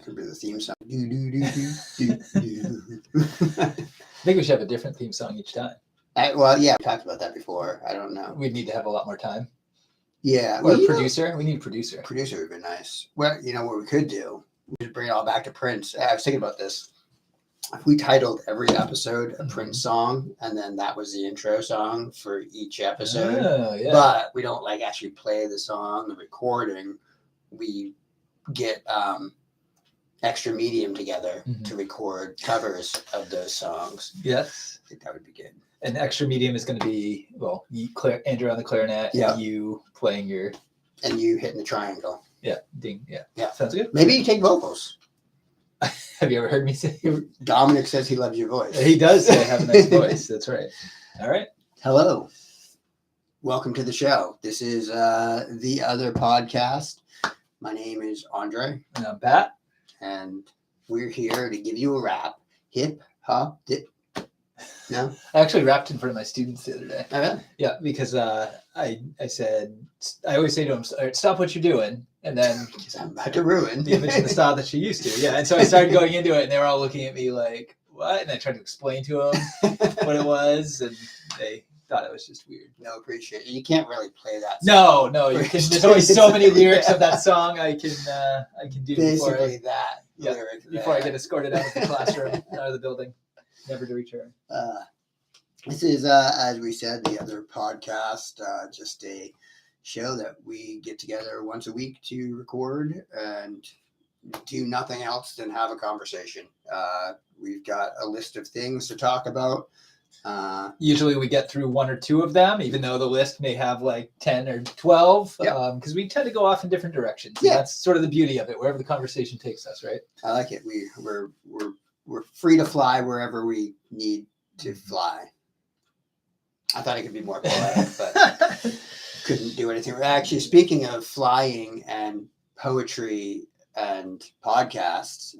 Could be the theme song. I think we should have a different theme song each time. Well, yeah, we talked about that before. I don't know. We'd need to have a lot more time. Yeah. Or a producer. We need a producer. Producer would be nice. Well, you know what we could do? We could bring it all back to Prince. I was thinking about this. If we titled every episode a Prince song, and then that was the intro song for each episode, but we don't like actually play the song, the recording. We get extra medium together to record covers of those songs. Yes. I think that would be good. And extra medium is going to be, well, Andrew on the clarinet, and you playing your... And you hitting the triangle. Yeah, ding, yeah. Sounds good. Maybe you take vocals. Have you ever heard me say? Dominic says he loves your voice. He does say I have a nice voice. That's right. All right. Hello. Welcome to the show. This is The Other Podcast. My name is Andre. And I'm Pat. And we're here to give you a rap. Hip, hop, dip. No? I actually rapped in front of my students the other day. Oh, really? Yeah, because I said, I always say to them, stop what you're doing. And then I'm about to ruin the image of the style that you used to. Yeah. And so I started going into it and they were all looking at me like, what? And I tried to explain to them what it was. And they thought it was just weird. No, appreciate it. You can't really play that song. No. You can, there's always so many lyrics of that song I can do basically before I get escorted out of the classroom, out of the building, never to return. This is, as we said, The Other Podcast, just a show that we get together once a week to record and do nothing else than have a conversation. We've got a list of things to talk about. Usually we get through one or two of them, even though the list may have like 10 or 12, because we tend to go off in different directions. Yeah. That's sort of the beauty of it, wherever the conversation takes us, right? I like it. We're free to fly wherever we need to fly. I thought it could be more poetic, but couldn't do anything. Actually, speaking of flying and poetry and podcasts,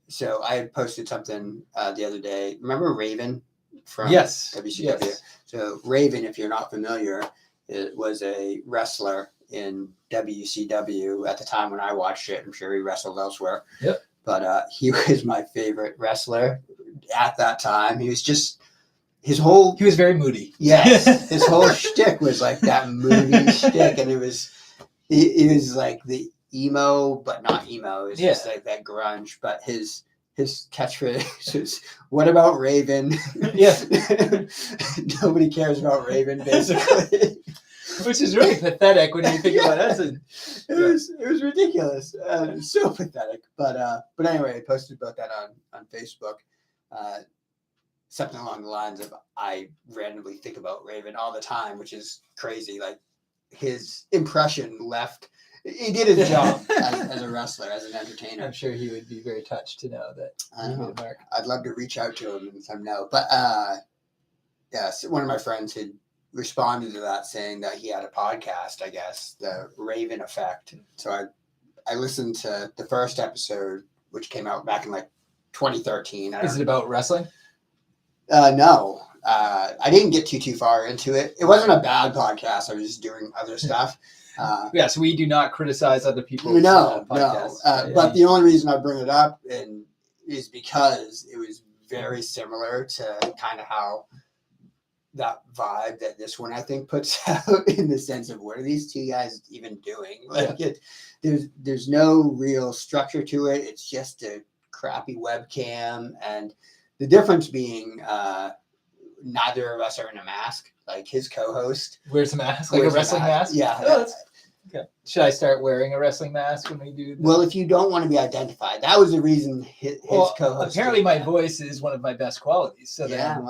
so I had posted something the other day. Remember Raven from WCW? Yes. So Raven, if you're not familiar, it was a wrestler in WCW at the time when I watched it. I'm sure he wrestled elsewhere. Yep. But he was my favorite wrestler at that time. He was just... He was very moody. Yes. His whole shtick was like that moody shtick. And it was like the emo, but not emo. It was just like that grunge. But his catchphrase is, what about Raven? Yeah. Nobody cares about Raven, basically. Which is really pathetic when you think about it. It was ridiculous. It was so pathetic. But anyway, I posted about that on Facebook. Something along the lines of, I randomly think about Raven all the time, which is crazy. Like, his impression left. He did his job as a wrestler, as an entertainer. I'm sure he would be very touched to know that. I know. I'd love to reach out to him and let him know. But yes, one of my friends had responded to that saying that he had a podcast, I guess, the Raven Effect. So I listened to the first episode, which came out back in like 2013. Is it about wrestling? No, I didn't get too far into it. It wasn't a bad podcast. I was just doing other stuff. So we do not criticize other people's podcasts. No. But the only reason I bring it up is because it was very similar to kind of how that vibe that this one I think puts out, in the sense of, what are these two guys even doing? Like, there's no real structure to it. It's just a crappy webcam, and the difference being neither of us are in a mask. Like, his co-host wears a mask, like a wrestling mask. Yeah. Okay. Should I start wearing a wrestling mask when we do this? Well, if you don't want to be identified, that was the reason his co-host. Apparently, my voice is one of my best qualities. So then,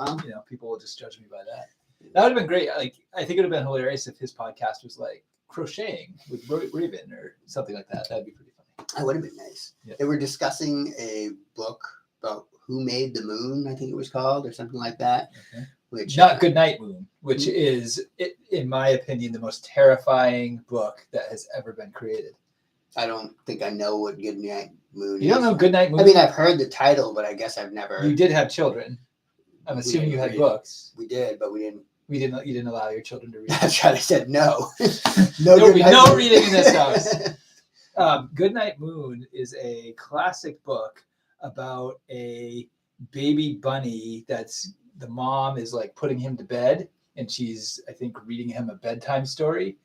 people will just judge me by that. That would have been great. Like, I think it would have been hilarious if his podcast was like crocheting with Raven or something like that. That'd be pretty funny. That would have been nice. Yeah. They were discussing a book about Who Made the Moon, I think it was called, or something like that. Okay. Which, not Goodnight Moon, which is, in my opinion, the most terrifying book that has ever been created. I don't think I know what Goodnight Moon is. You don't know Goodnight Moon? I mean, I've heard the title, but I guess I've never... You did have children. I'm assuming you had books. We did, but we didn't... You didn't allow your children to read. That's right. I said no. No reading in this house. Goodnight Moon is a classic book about a baby bunny that's the mom is like putting him to bed, and she's, I think, reading him a bedtime story.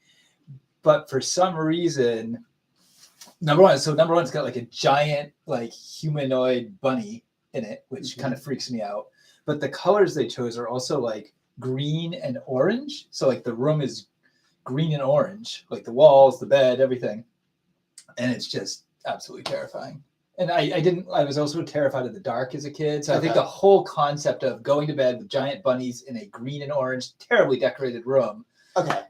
But for some reason, number one's got like a giant like humanoid bunny in it, which kind of freaks me out. But the colors they chose are also like green and orange. So like the room is green and orange, like the walls, the bed, everything. And it's just absolutely terrifying. And I was also terrified of the dark as a kid. So I think the whole concept of going to bed with giant bunnies in a green and orange, terribly decorated room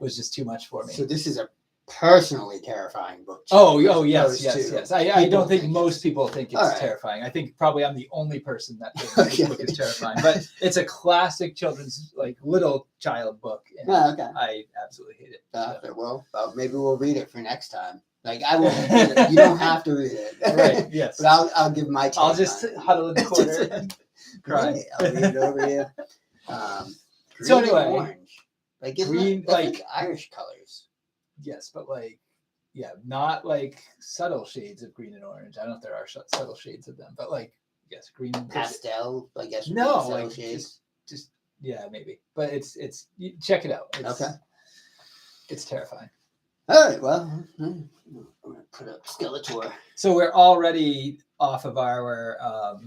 was just too much for me. So this is a personally terrifying book. Yes. I don't think most people think it's terrifying. I think probably I'm the only person that thinks this book is terrifying. But it's a classic children's, like, little child book. And I absolutely hate it. Well, maybe we'll read it for next time. Like, I won't read it. You don't have to read it. Right, yes. But I'll give my take. I'll just huddle in the corner and cry. Right, I'll read it over you. So anyway. Orange. Like, green, like Irish colors. Yes, but like, not like subtle shades of green and orange. I don't know if there are subtle shades of them, but like, yes, green and pastel, I guess. No, like shades. Just maybe. But it's check it out. It's terrifying. All right, well, I'm going to put up Skeletor. So we're already off of our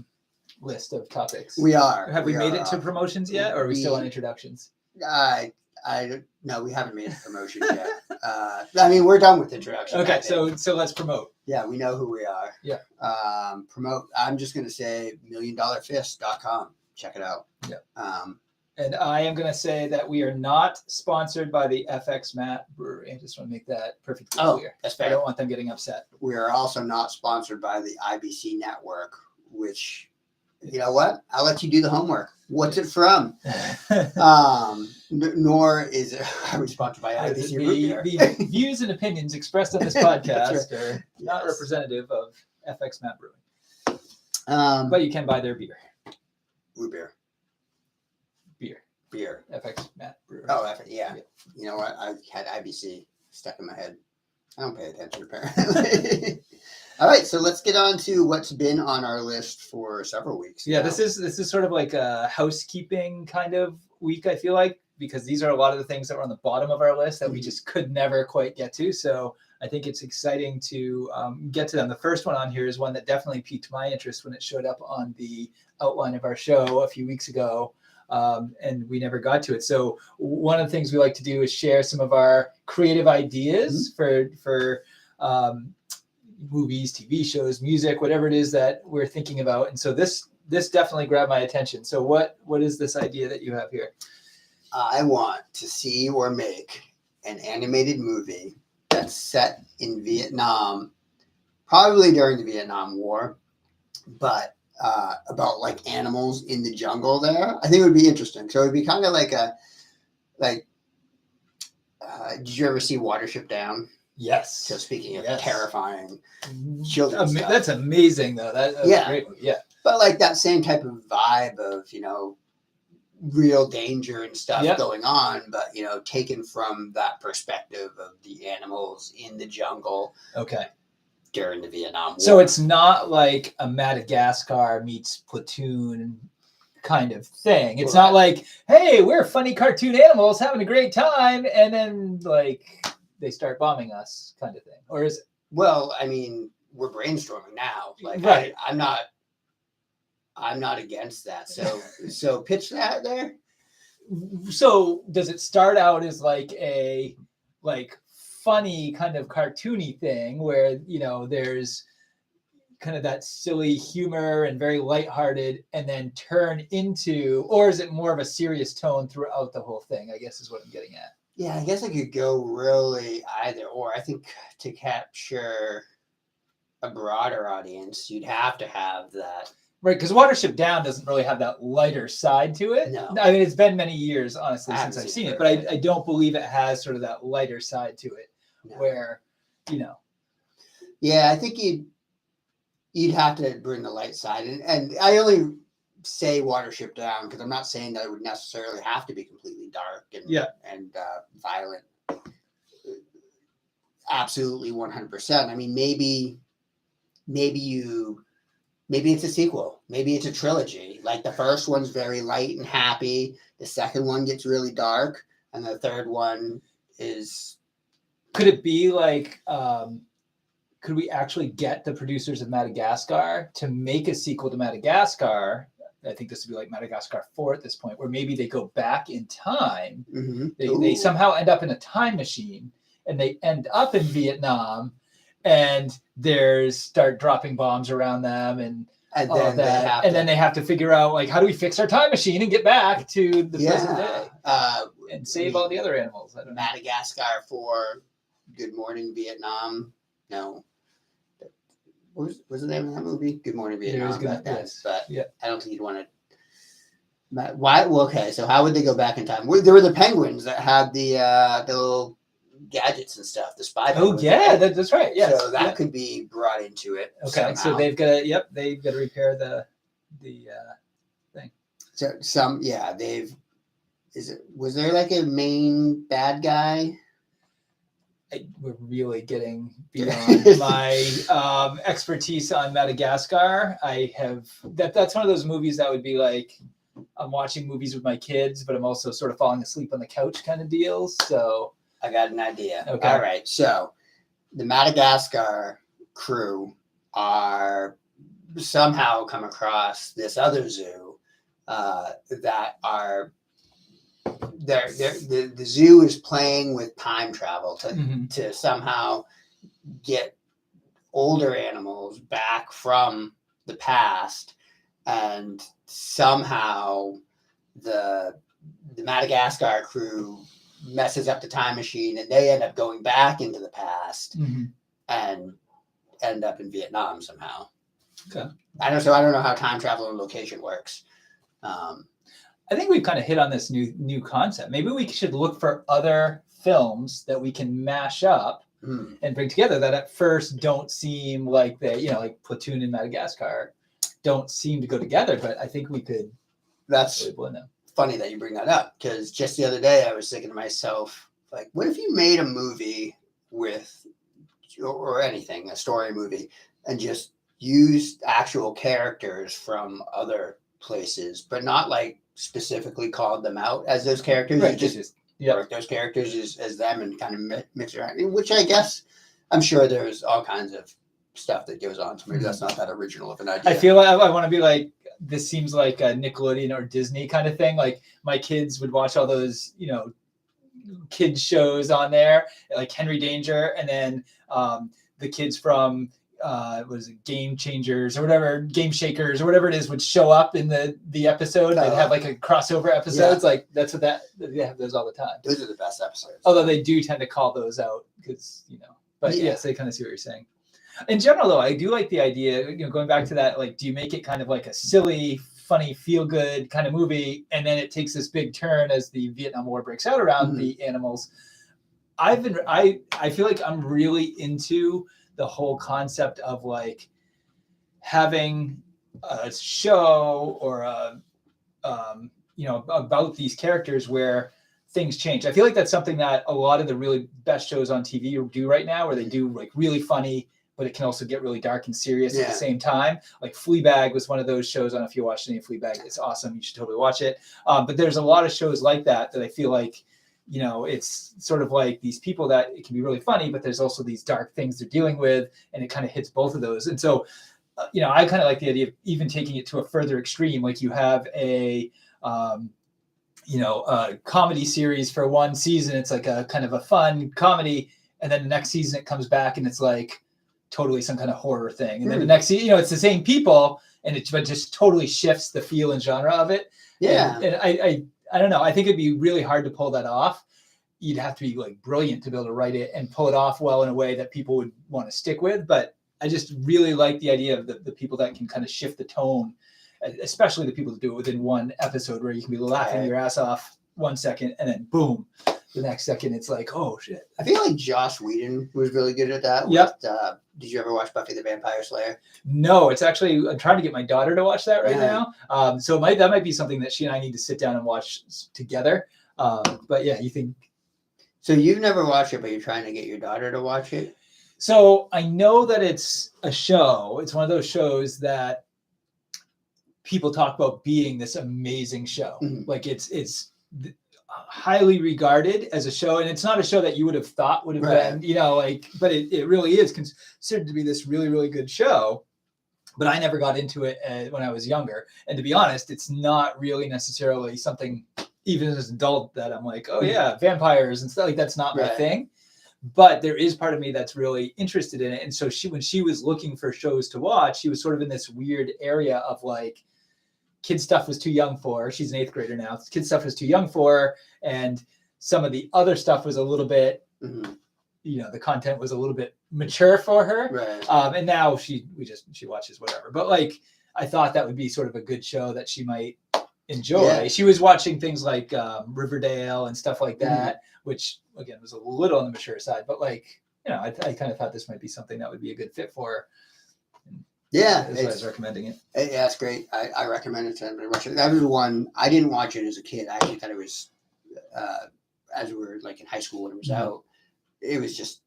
list of topics. We are. Have we made it to promotions yet, or are we still on introductions? No, we haven't made a promotion yet. I mean, we're done with introduction. Okay, so let's promote. Yeah, we know who we are. Yeah. Promote. I'm just going to say milliondollarfist.com. Check it out. Yeah. And I am going to say that we are not sponsored by the FX Matt Brewery. I just want to make that perfectly clear. That's fair. I don't want them getting upset. We are also not sponsored by the IBC Network, which, you know what? I'll let you do the homework. What's it from? Nor are we sponsored by IBC Root Beer. The views and opinions expressed on this podcast are not representative of FX Matt Brewing. But you can buy their beer. Root beer. Beer. FX Matt Brewer. Oh, yeah. You know what? I had IBC stuck in my head. I don't pay attention, apparently. All right, so let's get on to what's been on our list for several weeks. Yeah, this is sort of like a housekeeping kind of week, I feel like, because these are a lot of the things that were on the bottom of our list that we just could never quite get to. So I think it's exciting to get to them. The first one on here is one that definitely piqued my interest when it showed up on the outline of our show a few weeks ago. And we never got to it. So one of the things we like to do is share some of our creative ideas for movies, TV shows, music, whatever it is that we're thinking about. And so this definitely grabbed my attention. So what is this idea that you have here? I want to see or make an animated movie that's set in Vietnam, probably during the Vietnam War, but about like animals in the jungle there. I think it would be interesting. So it would be kind of like did you ever see Watership Down? Yes. So speaking of terrifying children's stuff. That's amazing though. That's a great movie. Yeah. But like that same type of vibe of, you know, real danger and stuff going on, but, you know, taken from that perspective of the animals in the jungle. Okay. During the Vietnam War. So it's not like a Madagascar meets Platoon kind of thing. It's not like, hey, we're funny cartoon animals having a great time, and then like they start bombing us kind of thing. Or is it? Well, I mean, we're brainstorming now. Like right. I'm not against that. So pitch that there. So does it start out as like a funny kind of cartoony thing where, you know, there's kind of that silly humor and very lighthearted, and then turn into, or is it more of a serious tone throughout the whole thing, I guess is what I'm getting at. Yeah, I guess I could go really either or. I think to capture a broader audience, you'd have to have that. Right, because Watership Down doesn't really have that lighter side to it. No. I mean, it's been many years, honestly, since I've seen it, but I don't believe it has sort of that lighter side to it, where, you know. Yeah, I think you'd have to bring the light side. And I only say Watership Down because I'm not saying that it would necessarily have to be completely dark and violent. absolutely 100%. I mean, maybe it's a sequel. Maybe it's a trilogy. Like the first one's very light and happy. The second one gets really dark, and the third one is. Could it be like? Could we actually get the producers of Madagascar to make a sequel to Madagascar? I think this would be like Madagascar 4 at this point, where maybe they go back in time. Mm-hmm. They somehow end up in a time machine, and they end up in Vietnam, and there's start dropping bombs around them, and all of that. And then they have to figure out, like, how do we fix our time machine and get back to the present day and save all the other animals? I don't know. Madagascar 4, Good Morning Vietnam. No. What was the name of that movie? Good Morning Vietnam. Yes. But I don't think you'd want to. Why? Well, okay, so how would they go back in time? There were the penguins that had the little gadgets and stuff. The spy. Oh yeah, that's right. Yes. So that could be brought into it. Okay, so they've got to repair the thing. So was there like a main bad guy? We're really getting beyond my expertise on Madagascar. That's one of those movies that would be like, I'm watching movies with my kids, but I'm also sort of falling asleep on the couch kind of deals. So I got an idea. Okay. All right. So the Madagascar crew are somehow come across this other zoo that are. The zoo is playing with time travel to somehow get older animals back from the past, and somehow the Madagascar crew messes up the time machine, and they end up going back into the past and end up in Vietnam somehow. Okay. I don't know how time travel and location works. I think we've kind of hit on this new concept. Maybe we should look for other films that we can mash up and bring together that at first don't seem like like Platoon and Madagascar don't seem to go together, but I think we could. That's funny that you bring that up, because just the other day I was thinking to myself, like, what if you made a movie or anything, a story movie, and just used actual characters from other places, but not like specifically called them out as those characters. Right. You just work those characters as them and kind of mix around, which I guess I'm sure there's all kinds of stuff that goes on. So maybe that's not that original of an idea. I feel like I want to be like, this seems like a Nickelodeon or Disney kind of thing. Like my kids would watch all those, kids shows on there, like Henry Danger, and then the kids from was it Game Changers or whatever, Game Shakers or whatever it is, would show up in the episode. They'd have like a crossover episodes. Like that's what they have those all the time. Those are the best episodes. Although they do tend to call those out because, but yes, they kind of see what you're saying. In general though, I do like the idea, going back to that, like, do you make it kind of like a silly, funny, feel good kind of movie? And then it takes this big turn as the Vietnam War breaks out around the animals. I feel like I'm really into the whole concept of like having a show or about these characters where things change. I feel like that's something that a lot of the really best shows on TV do right now, where they do like really funny, but it can also get really dark and serious at the same time. Like Fleabag was one of those shows. I don't know if you watched any of Fleabag. It's awesome. You should totally watch it. But there's a lot of shows like that I feel like, it's sort of like these people that it can be really funny, but there's also these dark things they're dealing with, and it kind of hits both of those. And so, I kind of like the idea of even taking it to a further extreme. Like you have a comedy series for one season. It's like a kind of a fun comedy. And then the next season it comes back and it's like totally some kind of horror thing. And then the next season, it's the same people, and it just totally shifts the feel and genre of it. Yeah. And I don't know. I think it'd be really hard to pull that off. You'd have to be like brilliant to be able to write it and pull it off well in a way that people would want to stick with. But I just really like the idea of the people that can kind of shift the tone, especially the people that do it within one episode, where you can be laughing your ass off 1 second and then boom, the next second it's like, oh shit. I feel like Joss Whedon was really good at that. Yep. Did you ever watch Buffy the Vampire Slayer? No, it's actually, I'm trying to get my daughter to watch that right now. So that might be something that she and I need to sit down and watch together. But yeah, you think? So you've never watched it, but you're trying to get your daughter to watch it? So I know that it's a show. It's one of those shows that people talk about being this amazing show. Mm-hmm. Like it's highly regarded as a show, and it's not a show that you would have thought would have been, but it really is considered to be this really, really good show. But I never got into it when I was younger. And to be honest, it's not really necessarily something, even as an adult, that I'm like, oh yeah, vampires and stuff. Like that's not my thing. But there is part of me that's really interested in it. And so when she was looking for shows to watch, she was sort of in this weird area of like, kid stuff was too young for her. She's an 8th grader now. Kid stuff was too young for her. And some of the other stuff was a little bit, the content was a little bit mature for her. Right. And now she watches whatever. But like, I thought that would be sort of a good show that she might enjoy. Yeah. She was watching things like Riverdale and stuff like that, which again was a little on the mature side. But like, I kind of thought this might be something that would be a good fit for her. Yeah, that's why I was recommending it. Yeah, it's great. I recommend it to everybody watch it. That was one I didn't watch it as a kid. I actually thought it was as we were like in high school when it was out. It was just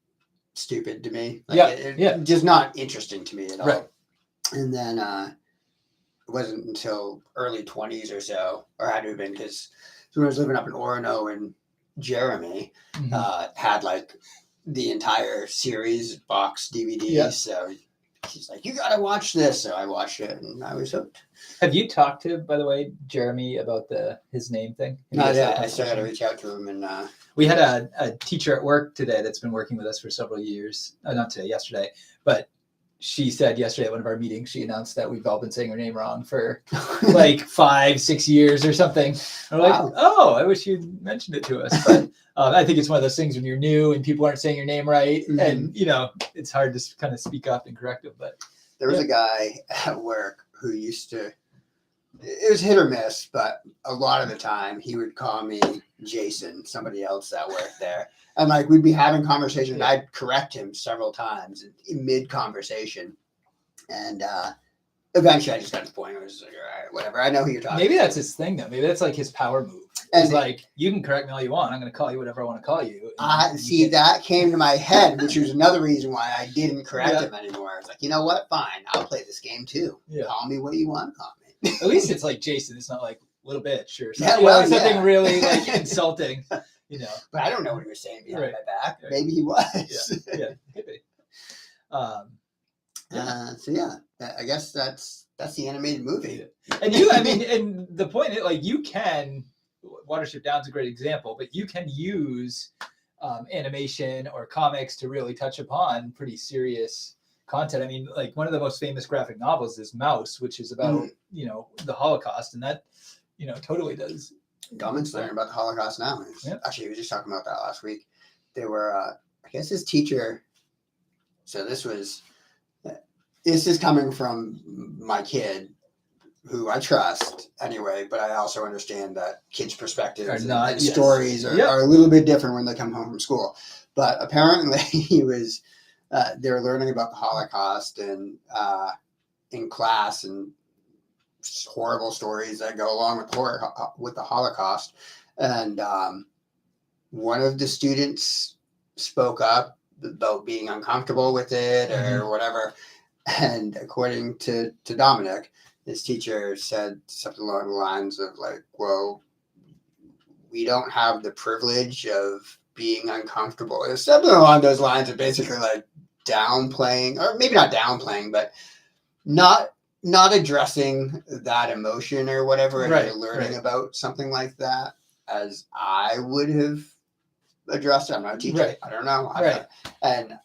stupid to me. Like, just not interesting to me at all. Right. And then it wasn't until early 20s or so, or had to have been, because when I was living up in Orono, and Jeremy had like the entire series box DVD. Yeah. So he's like, you got to watch this. So I watched it and I was hooked. Have you talked to, by the way, Jeremy about his name thing? Yeah, I still got to reach out to him. And we had a teacher at work today that's been working with us for several years. Not today, yesterday. But she said yesterday at one of our meetings, she announced that we've all been saying her name wrong for like 5-6 years or something. And we're like, oh, I wish you'd mentioned it to us. But I think it's one of those things when you're new and people aren't saying your name right. And, it's hard to kind of speak up and correct it. But there was a guy at work who used to, it was hit or miss, but a lot of the time he would call me Jason, somebody else that worked there. And like, we'd be having conversations. Yeah. I'd correct him several times in mid-conversation. And eventually I just got to the point where I was like, all right, whatever. I know who you're talking Maybe that's his thing, though. Maybe that's like his power move. It's like, you can correct me all you want. I'm going to call you whatever I want to call you. See, that came to my head, which was another reason why I didn't correct him anymore. I was like, you know what? Fine. I'll play this game too. Yeah. Call me what you want to call me. At least it's like Jason. It's not like little bitch or something. Yeah, something really like insulting. But I don't know what he was saying behind my back. Right. Maybe he was. Yeah, maybe. So yeah, I guess that's the animated movie. And and the point is, like, you can, Watership Down's a great example, but you can use animation or comics to really touch upon pretty serious content. I mean, like, one of the most famous graphic novels is Mouse, which is about the Holocaust, and that totally does. Gumman's learning about the Holocaust now. Actually, we were just talking about that last week. They were, I guess his teacher. So this is coming from my kid, who I trust anyway, but I also understand that kids' perspectives and stories are a little bit different when they come home from school. But apparently they were learning about the Holocaust and in class, and horrible stories that go along with the Holocaust. And one of the students spoke up about being uncomfortable with it or whatever. And according to Dominic, his teacher said something along the lines of like, well, we don't have the privilege of being uncomfortable. It was something along those lines of basically like downplaying, or maybe not downplaying, but not addressing that emotion or whatever, and you're learning about something like that as I would have addressed it. I'm not a teacher. Right. I don't know. And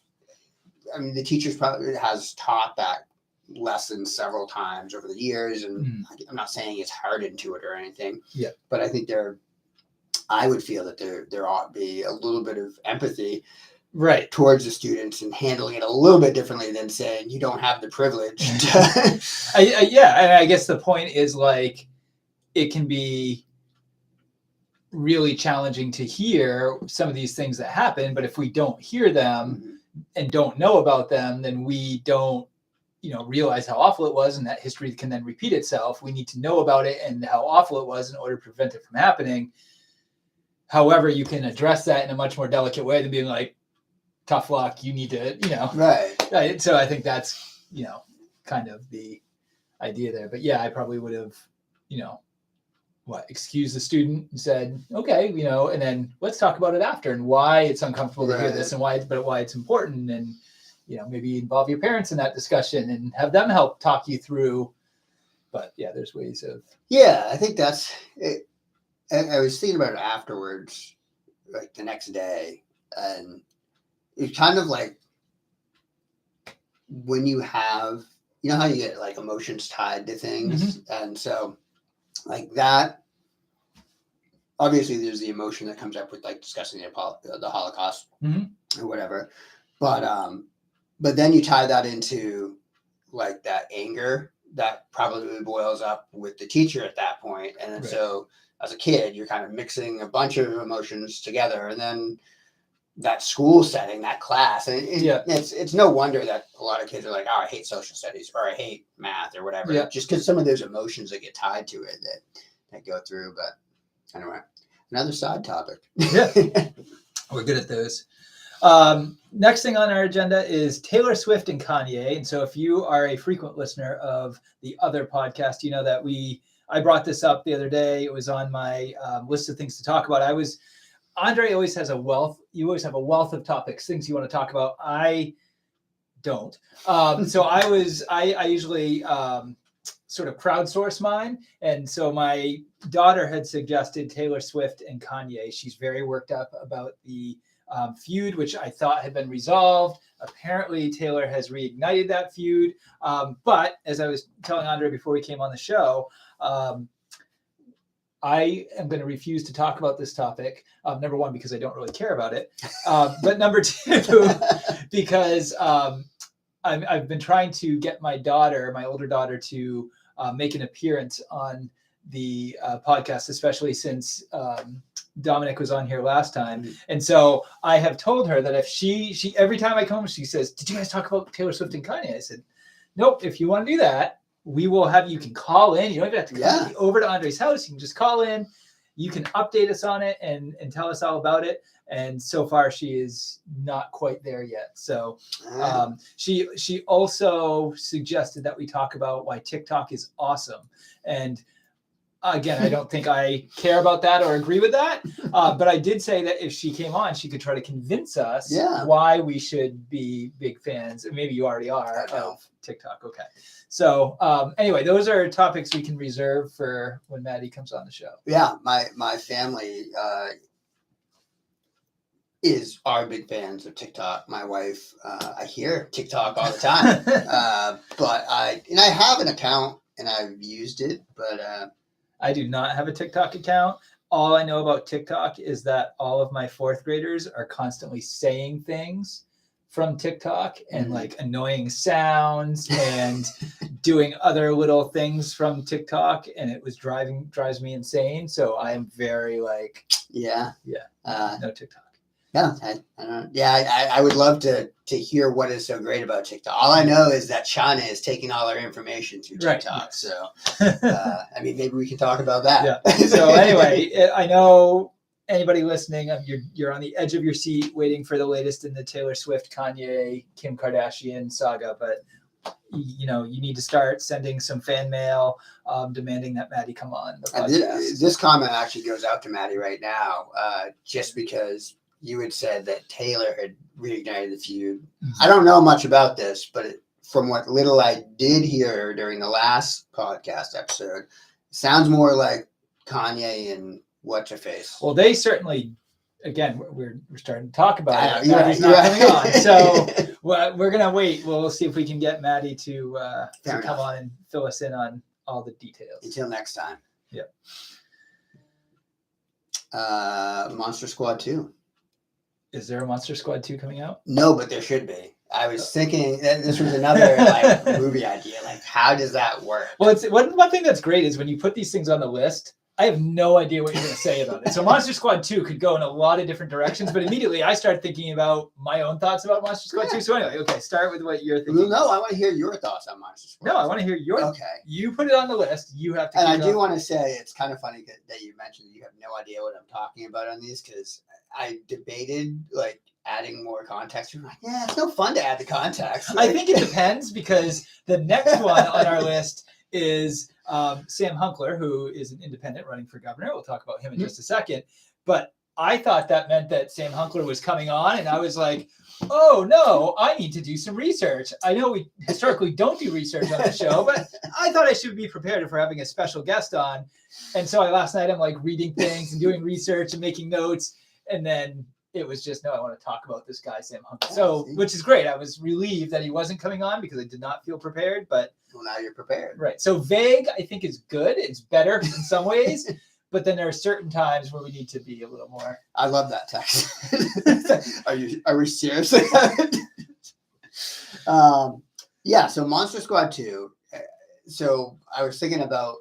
I mean, the teacher's probably has taught that lesson several times over the years, and I'm not saying it's hardened to it or anything. Yeah. But I think I would feel that there ought to be a little bit of empathy towards the students and handling it a little bit differently than saying you don't have the privilege. And I guess the point is, like, it can be really challenging to hear some of these things that happen, but if we don't hear them and don't know about them, then we don't realize how awful it was, and that history can then repeat itself. We need to know about it and how awful it was in order to prevent it from happening. However, you can address that in a much more delicate way than being like, tough luck, you need to, right. So I think that's, kind of the idea there. But yeah, I probably would have, excused the student and said, okay, and then let's talk about it after and why it's uncomfortable to hear this and why it's important. And, maybe involve your parents in that discussion and have them help talk you through. But yeah, there's ways of. Yeah, I think that's it. I was thinking about it afterwards, like the next day, and it's kind of like when you have, how you get like emotions tied to things. And so like that, obviously there's the emotion that comes up with like discussing the Holocaust or whatever. But then you tie that into like that anger that probably boils up with the teacher at that point. And then so as a kid, you're kind of mixing a bunch of emotions together, and then that school setting, that class, and it's no wonder that a lot of kids are like, oh, I hate social studies or I hate math or whatever, just because some of those emotions that get tied to it that go through. But anyway, another side topic. Yeah, we're good at those. Next thing on our agenda is Taylor Swift and Kanye. And so if you are a frequent listener of the other podcast, you know that I brought this up the other day. It was on my list of things to talk about. Andre always has you always have a wealth of topics, things you want to talk about. I don't. So I usually sort of crowdsource mine. And so my daughter had suggested Taylor Swift and Kanye. She's very worked up about the feud, which I thought had been resolved. Apparently Taylor has reignited that feud. But as I was telling Andre before we came on the show, I am going to refuse to talk about this topic. Number one, because I don't really care about it. But number two, because I've been trying to get my older daughter, to make an appearance on the podcast, especially since Dominic was on here last time. And so I have told her that if she every time I come home, she says, did you guys talk about Taylor Swift and Kanye? I said, nope, if you want to do that, we will have, you can call in. You don't even have to come over to Andre's house. You can just call in. You can update us on it and tell us all about it. And so far she is not quite there yet. So she also suggested that we talk about why TikTok is awesome. And again, I don't think I care about that or agree with that. But I did say that if she came on, she could try to convince us why we should be big fans. And maybe you already are of TikTok. Okay. So anyway, those are topics we can reserve for when Maddie comes on the show. Yeah. My family are big fans of TikTok. My wife, I hear TikTok all the time. But I have an account and I've used it, but I do not have a TikTok account. All I know about TikTok is that all of my fourth graders are constantly saying things from TikTok and like annoying sounds and doing other little things from TikTok. And it drives me insane. So I am very like, no TikTok. Yeah, I would love to hear what is so great about TikTok. All I know is that China is taking all our information through TikTok. Right. So, I mean, maybe we can talk about that. Yeah. So anyway, I know anybody listening, you're on the edge of your seat waiting for the latest in the Taylor Swift, Kanye, Kim Kardashian saga, but you need to start sending some fan mail demanding that Maddie come on the podcast. This comment actually goes out to Maddie right now, just because you had said that Taylor had reignited the feud. I don't know much about this, but from what little I did hear during the last podcast episode, it sounds more like Kanye and What's-Her-Face. Well, they certainly, again, we're starting to talk about it. Maddie's not coming on. So we're going to wait. We'll see if we can get Maddie to come on and fill us in on all the details. Until next time. Yep. Monster Squad 2. Is there a Monster Squad 2 coming out? No, but there should be. I was thinking that this was another movie idea. Like, how does that work? Well, one thing that's great is when you put these things on the list, I have no idea what you're going to say about it. So Monster Squad 2 could go in a lot of different directions, but immediately I started thinking about my own thoughts about Monster Squad 2. So anyway, okay, start with what you're thinking. Well, no, I want to hear your thoughts on Monster Squad. No, I want to hear your. Okay. You put it on the list. You have to. And I do want to say it's kind of funny that you mentioned that you have no idea what I'm talking about on these, because I debated like adding more context. You're like, yeah, it's no fun to add the context. I think it depends, because the next one on our list is Sam Hunkler, who is an independent running for governor. We'll talk about him in just a second. But I thought that meant that Sam Hunkler was coming on, and I was like, oh no, I need to do some research. I know we historically don't do research on the show, but I thought I should be prepared if we're having a special guest on. And so last night I'm like reading things and doing research and making notes, and then it was just, no, I want to talk about this guy, Sam Hunkler. So, which is great. I was relieved that he wasn't coming on because I did not feel prepared, but. Well, now you're prepared. Right. So vague, I think, is good. It's better in some ways, but then there are certain times where we need to be a little more. I love that text. Are we serious? Yeah. So Monster Squad 2. So I was thinking about,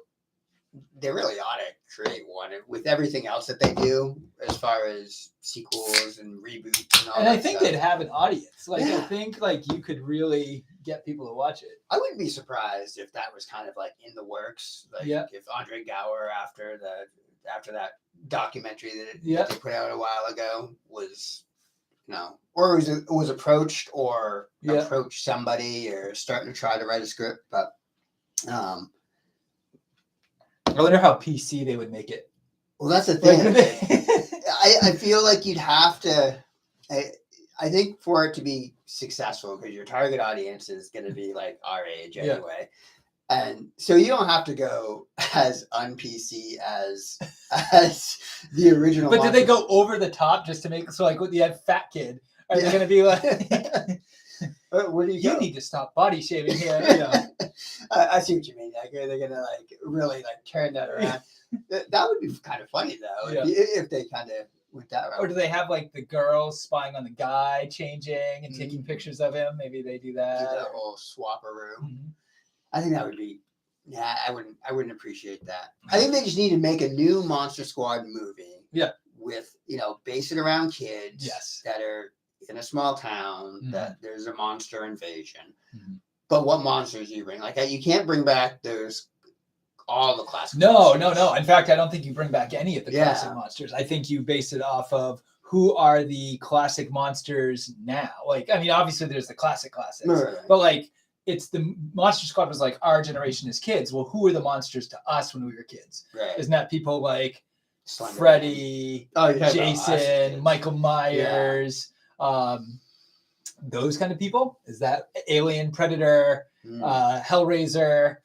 they really ought to create one with everything else that they do as far as sequels and reboots and all. And that I think stuff. they'd have an audience. Like, Yeah. I think like you could really get people to watch it. I wouldn't be surprised if that was kind of like in the works. Like if Andre Gower after that documentary that they put out a while ago was, or was approached or approached somebody or starting to try to write a script, but I wonder how PC they would make it. Well, that's the thing. I feel like you'd have to. I think for it to be successful, because your target audience is going to be like our age anyway, and so you don't have to go as un-PC as the original. But did they go over the top just to make, so like with the fat kid? Are they going to be like? Where do you need to stop body shaming here. I see what you mean. Like, they're gonna like really like turn that around. That would be kind of funny though, if they kind of went that route. Or do they have like the girls spying on the guy, changing and taking pictures of him? Maybe they do that. Do that whole swap-a-roo. Mm-hmm. I think that would be. Yeah, I wouldn't appreciate that. I think they just need to make a new Monster Squad movie. Yeah. With base it around kids. Yes. That are in a small town, that there's a monster invasion. Mm-hmm. But what monsters do you bring? Like, you can't bring back all the classic monsters. No. In fact, I don't think you bring back any of the classic monsters. I think you base it off of who are the classic monsters now. Like, I mean, obviously there's the classics, right. but like, it's the Monster Squad was like our generation as kids. Well, who are the monsters to us when we were kids? Right. Isn't that people like Slender Freddy, Jason, Michael Myers, those kind of people? Is that Alien, Predator, Hellraiser?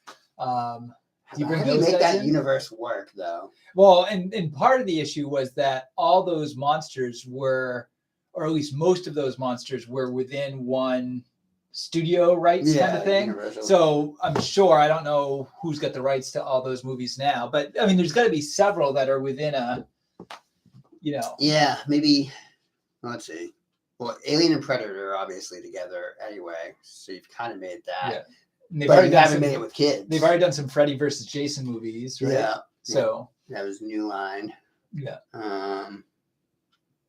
Do you make that universe work though? Well, and part of the issue was that all those monsters were, or at least most of those monsters were within one studio rights kind of thing. Universal. So I'm sure, I don't know who's got the rights to all those movies now, but I mean, there's got to be several that are within a, Yeah, maybe. Let's see. Well, Alien and Predator are obviously together anyway, so you've kind of made that. Yeah. But you haven't made it with kids. They've already done some Freddy versus Jason movies, right? Yeah. So that was New Line. Yeah.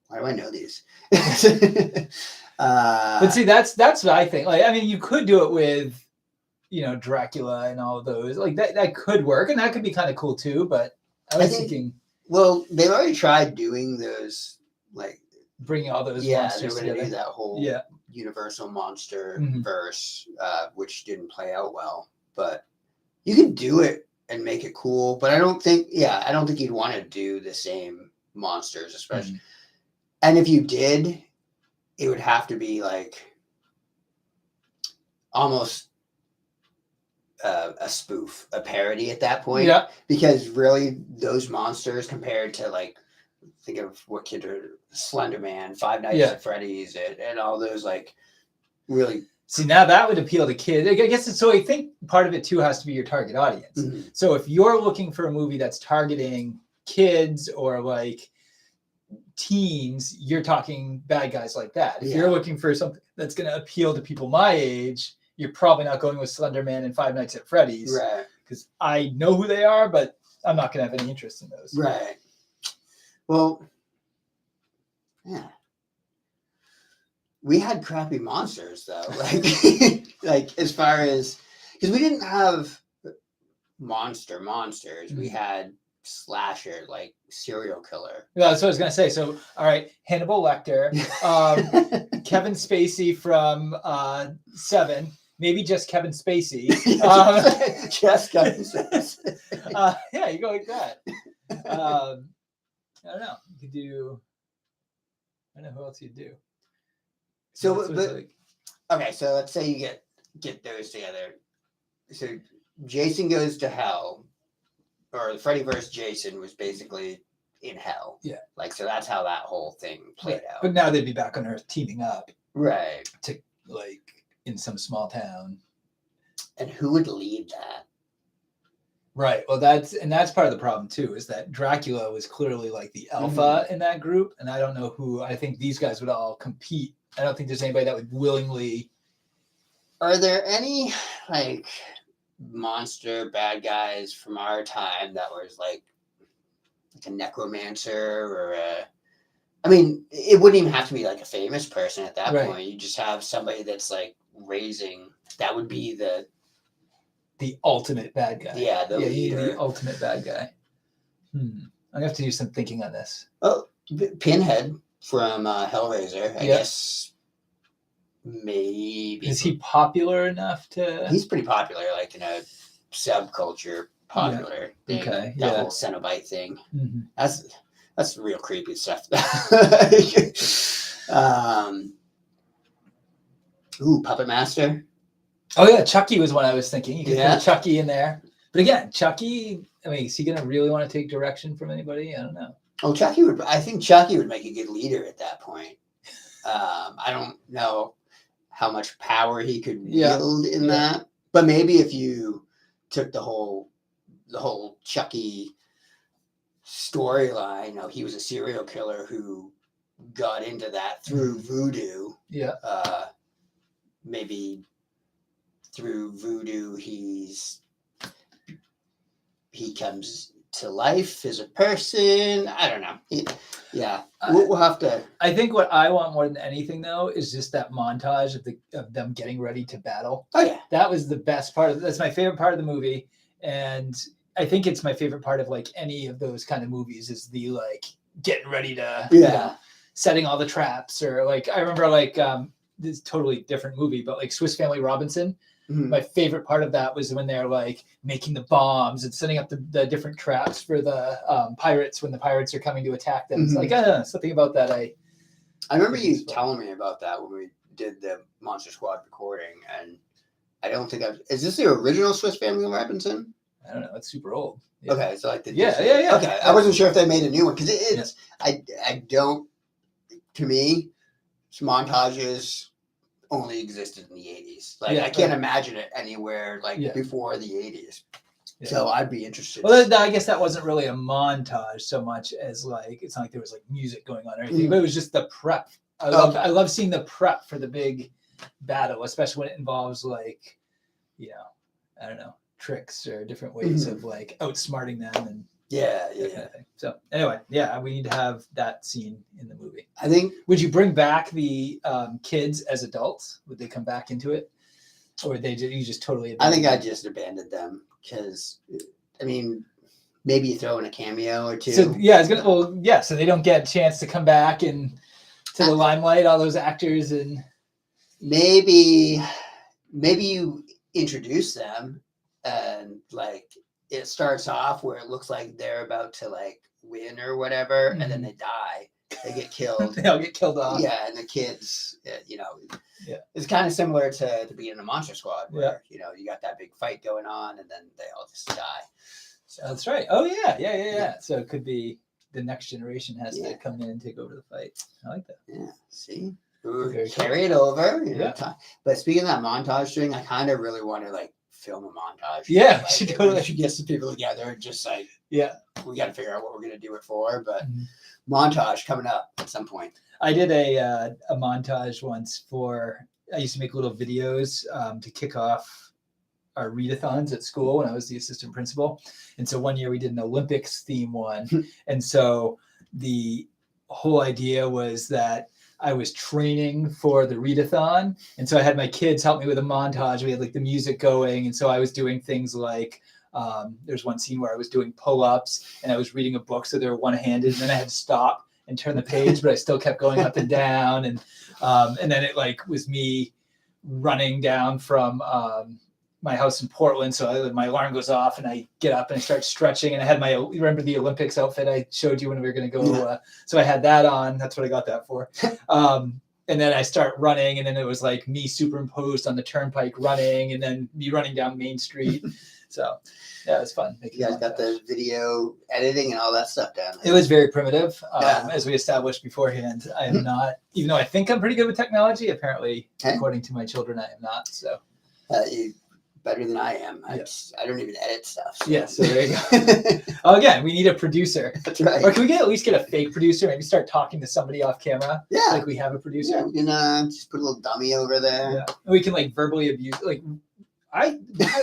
Why do I know these? But see, that's what I think. Like, I mean, you could do it with, Dracula and all of those. Like that could work, and that could be kind of cool too. But I was thinking, well, they've already tried doing those, like bringing all those monsters they're going to do that whole Universal monster verse, which didn't play out well. But you can do it and make it cool. But I don't think you'd want to do the same monsters, especially. And if you did, it would have to be like almost a spoof, a parody at that point. Yeah. Because really, those monsters compared to like, think of what kid are Slender Man, Five Nights at Freddy's, and all those like really. See, now that would appeal to kids. I guess so. I think part of it too has to be your target audience. Mm-hmm. So if you're looking for a movie that's targeting kids or like teens, you're talking bad guys like that. If you're looking for something that's going to appeal to people my age, you're probably not going with Slender Man and Five Nights at Freddy's. Right. Because I know who they are, but I'm not going to have any interest in those. Right. Well, yeah. We had crappy monsters though, like as far as, because we didn't have monsters. We had slasher, like serial killer. Yeah, that's what I was gonna say. So, all right, Hannibal Lecter, Kevin Spacey from Seven, maybe just Kevin Spacey. Just Kevin Spacey. Yeah, you go like that. I don't know. You could do. I don't know who else you'd do. So, okay, so let's say you get those together. So Jason Goes to Hell, or Freddy vs. Jason was basically in hell. Yeah. Like, so that's how that whole thing played out. But now they'd be back on Earth teaming up. Right. To, like, in some small town. And who would lead that? Right. Well, that's part of the problem too, is that Dracula was clearly like the alpha in that group. And I don't know who, I think these guys would all compete. I don't think there's anybody that would willingly. Are there any like monster bad guys from our time that was like a necromancer or I mean, it wouldn't even have to be like a famous person at that point. You just have somebody that's like raising, that would be the ultimate bad guy. Yeah, the ultimate bad guy. I'm gonna have to do some thinking on this. Oh, Pinhead from Hellraiser, I guess. Maybe. Is he popular enough to? He's pretty popular, like in a subculture popular thing. Okay. That whole Cenobite thing. That's real creepy stuff. Puppet Master. Oh yeah, Chucky was one I was thinking. You could put Chucky in there. But again, Chucky, I mean, is he gonna really want to take direction from anybody? I don't know. Oh, I think Chucky would make a good leader at that point. I don't know how much power he could wield in that. But maybe if you took the whole Chucky storyline, he was a serial killer who got into that through voodoo. Yeah. Maybe through voodoo he comes to life as a person. I don't know. We'll have to. I think what I want more than anything though is just that montage of them getting ready to battle. Oh yeah, that was the best part. That's my favorite part of the movie, and I think it's my favorite part of like any of those kind of movies is the like getting ready to setting all the traps, or like I remember like this is a totally different movie, but like Swiss Family Robinson. My favorite part of that was when they're like making the bombs and setting up the different traps for the pirates when the pirates are coming to attack them. It's like something about that. I remember you telling me about that when we did the Monster Squad recording, and I don't think is this the original Swiss Family Robinson? I don't know. It's super old. Yeah. Okay, so like the yeah. Okay, I wasn't sure if they made a new one because it's I don't. To me, montages only existed in the 80s. Like I can't imagine it anywhere like before the 80s. Yeah. So I'd be interested. Well, I guess that wasn't really a montage so much as like it's not like there was like music going on or anything, but it was just the prep. I love seeing the prep for the big battle, especially when it involves like, I don't know, tricks or different ways of like outsmarting them and yeah. Kind of thing. So anyway, we need to have that scene in the movie. I think. Would you bring back the kids as adults? Would they come back into it, or would you just totally? I think I just abandoned them because, I mean, maybe throw in a cameo or two. So so they don't get a chance to come back and to the limelight. All those actors and maybe you introduce them and like. It starts off where it looks like they're about to like win or whatever, and then they die. They get killed. They all get killed off. Yeah, and the kids, it's kind of similar to being in a Monster Squad where you got that big fight going on, and then they all just die. So that's right. Oh yeah. So it could be the next generation has to come in and take over the fight. I like that. Yeah. See, carry it over. But speaking of that montage thing, I kind of really want to like. Film a montage. Yeah, we should get some people together and just like we got to figure out what we're gonna do it for. But montage coming up at some point. I did a montage once I used to make little videos to kick off our readathons at school when I was the assistant principal. And so one year we did an Olympics theme one. And so the whole idea was that I was training for the readathon. And so I had my kids help me with a montage. We had like the music going. And so I was doing things like, there's one scene where I was doing pull-ups and I was reading a book. So they were one-handed, and then I had to stop and turn the page, but I still kept going up and down. And then it like was me running down from my house in Portland. So my alarm goes off and I get up and I start stretching, and I had you remember the Olympics outfit I showed you when we were going to go. So I had that on. That's what I got that for. And then I start running, and then it was like me superimposed on the turnpike running, and then me running down Main Street. So yeah, it was fun. You guys got the video editing and all that stuff down there. It was very primitive. As we established beforehand, I am not, even though I think I'm pretty good with technology, apparently, according to my children, I am not. So you better than I am. I don't even edit stuff. So. Yeah, so there you go. Again, we need a producer. That's right. Or can we at least get a fake producer? Maybe start talking to somebody off camera. Yeah. Like we have a producer. Yeah, we can just put a little dummy over there. Yeah. And we can like verbally abuse, like,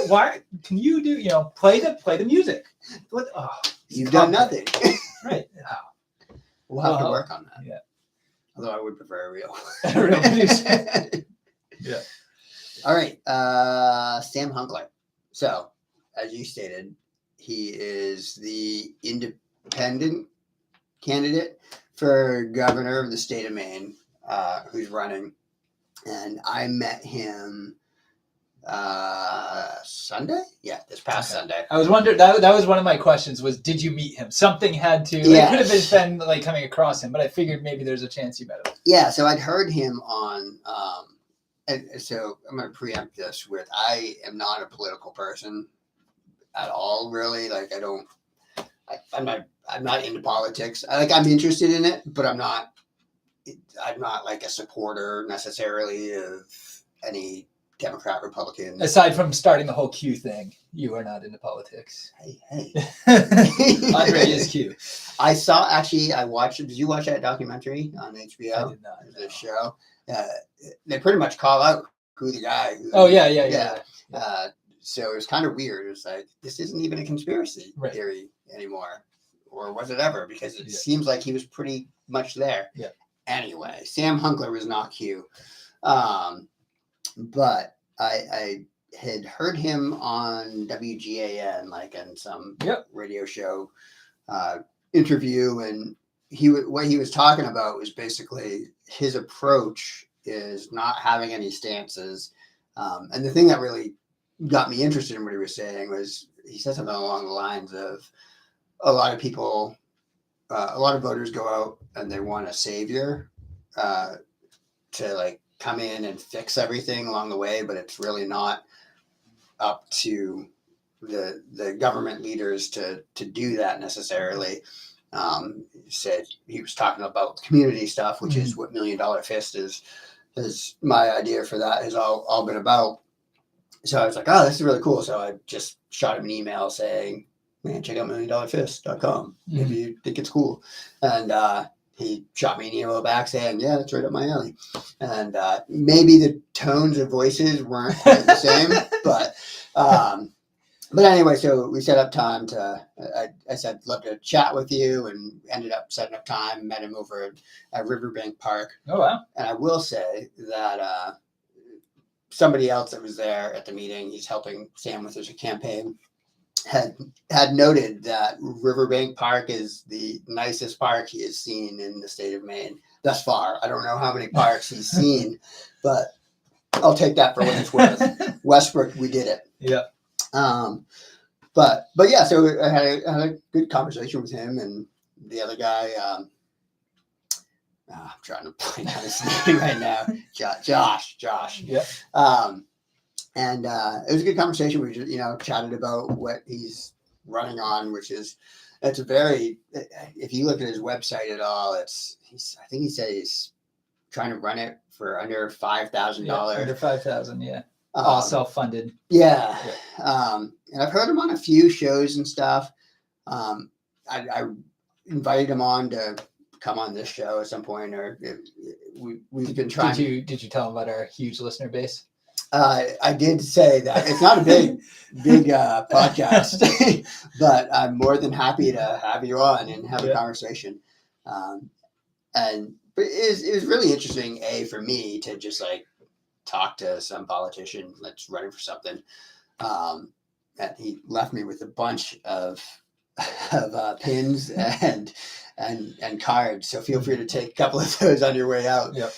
why can you do, play the music? What? Oh, you've done nothing. Right. Oh. We'll have to work on that. Yeah. Although I would prefer a real producer. Yeah. All right. Sam Hunkler. So, as you stated, he is the independent candidate for governor of the state of Maine, who's running. And I met him Sunday. Yeah, this past Sunday. I was wondering, that was one of my questions was, did you meet him? Something had to, it could have been like coming across him, but I figured maybe there's a chance you met him. Yeah, so I'd heard him on, and so I'm going to preempt this with, I am not a political person at all, really. Like I'm not into politics. I'm interested in it, but I'm not like a supporter necessarily of any Democrat, Republican. Aside from starting the whole Q thing, you are not into politics. Hey. Andre is Q. I watched, did you watch that documentary on HBO? I did not. The show. They pretty much call out who the guy. Yeah. So it was kind of weird. It was like, this isn't even a conspiracy theory anymore. Or was it ever? Because it seems like he was pretty much there. Yeah. Anyway, Sam Hunkler was not Q. But I had heard him on WGAN, like in some radio show interview, and what he was talking about was basically his approach is not having any stances. And the thing that really got me interested in what he was saying was he said something along the lines of a lot of people, a lot of voters go out and they want a savior to like come in and fix everything along the way, but it's really not up to the government leaders to do that necessarily. He was talking about community stuff, which is what $1 Million Fist is my idea for that has all been about. So I was like, oh, this is really cool. So I just shot him an email saying, man, check out $1millionfist.com. Maybe you think it's cool. And he shot me an email back saying, yeah, that's right up my alley. And maybe the tones of voices weren't quite the same, but anyway, so we set up time I said, love to chat with you, and ended up setting up time, met him over at Riverbank Park. Oh, wow. And I will say that somebody else that was there at the meeting, he's helping Sam with his campaign, had noted that Riverbank Park is the nicest park he has seen in the state of Maine thus far. I don't know how many parks he's seen, but I'll take that for what it's worth. Westbrook, we did it. Yeah. But yeah, so I had a good conversation with him and the other guy. I'm trying to find out his name right now. Josh. Yeah. And it was a good conversation. We just, chatted about what he's running on, which is, it's a very, if you look at his website at all, I think he said he's trying to run it for under $5,000. Yeah, under 5,000. Yeah. All self-funded. Yeah. And I've heard him on a few shows and stuff. I invited him on to come on this show at some point, or we've been trying. Did you tell him about our huge listener base? I did say that it's not a big podcast, but I'm more than happy to have you on and have a conversation. But it was really interesting, for me to just like talk to some politician that's running for something. That he left me with a bunch of pins and cards. So feel free to take a couple of those on your way out. Yep.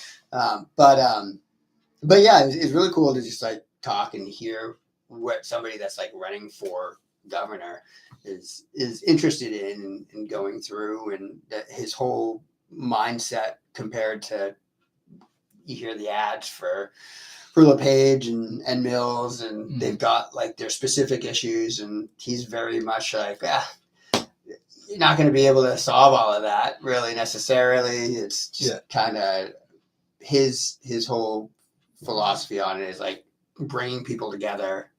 But yeah, it's really cool to just like talk and hear what somebody that's like running for governor is interested in and going through, and his whole mindset compared to, you hear the ads for LePage and Mills, and they've got like their specific issues, and he's very much like, you're not going to be able to solve all of that really necessarily. It's just kind of his whole philosophy on it is like bringing people together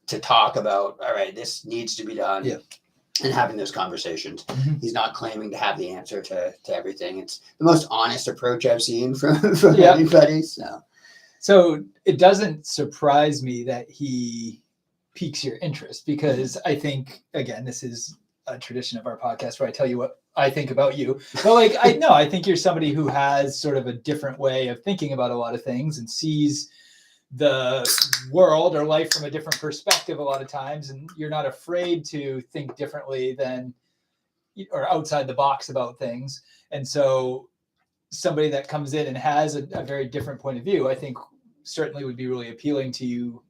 to talk about, all right, this needs to be done, and having those conversations. He's not claiming to have the answer to everything. It's the most honest approach I've seen from anybody. So it doesn't surprise me that he piques your interest, because I think, again, this is a tradition of our podcast where I tell you what I think about you. But like, I think you're somebody who has sort of a different way of thinking about a lot of things and sees the world or life from a different perspective a lot of times. And you're not afraid to think differently than, or outside the box about things. And so somebody that comes in and has a very different point of view, I think certainly would be really appealing to you,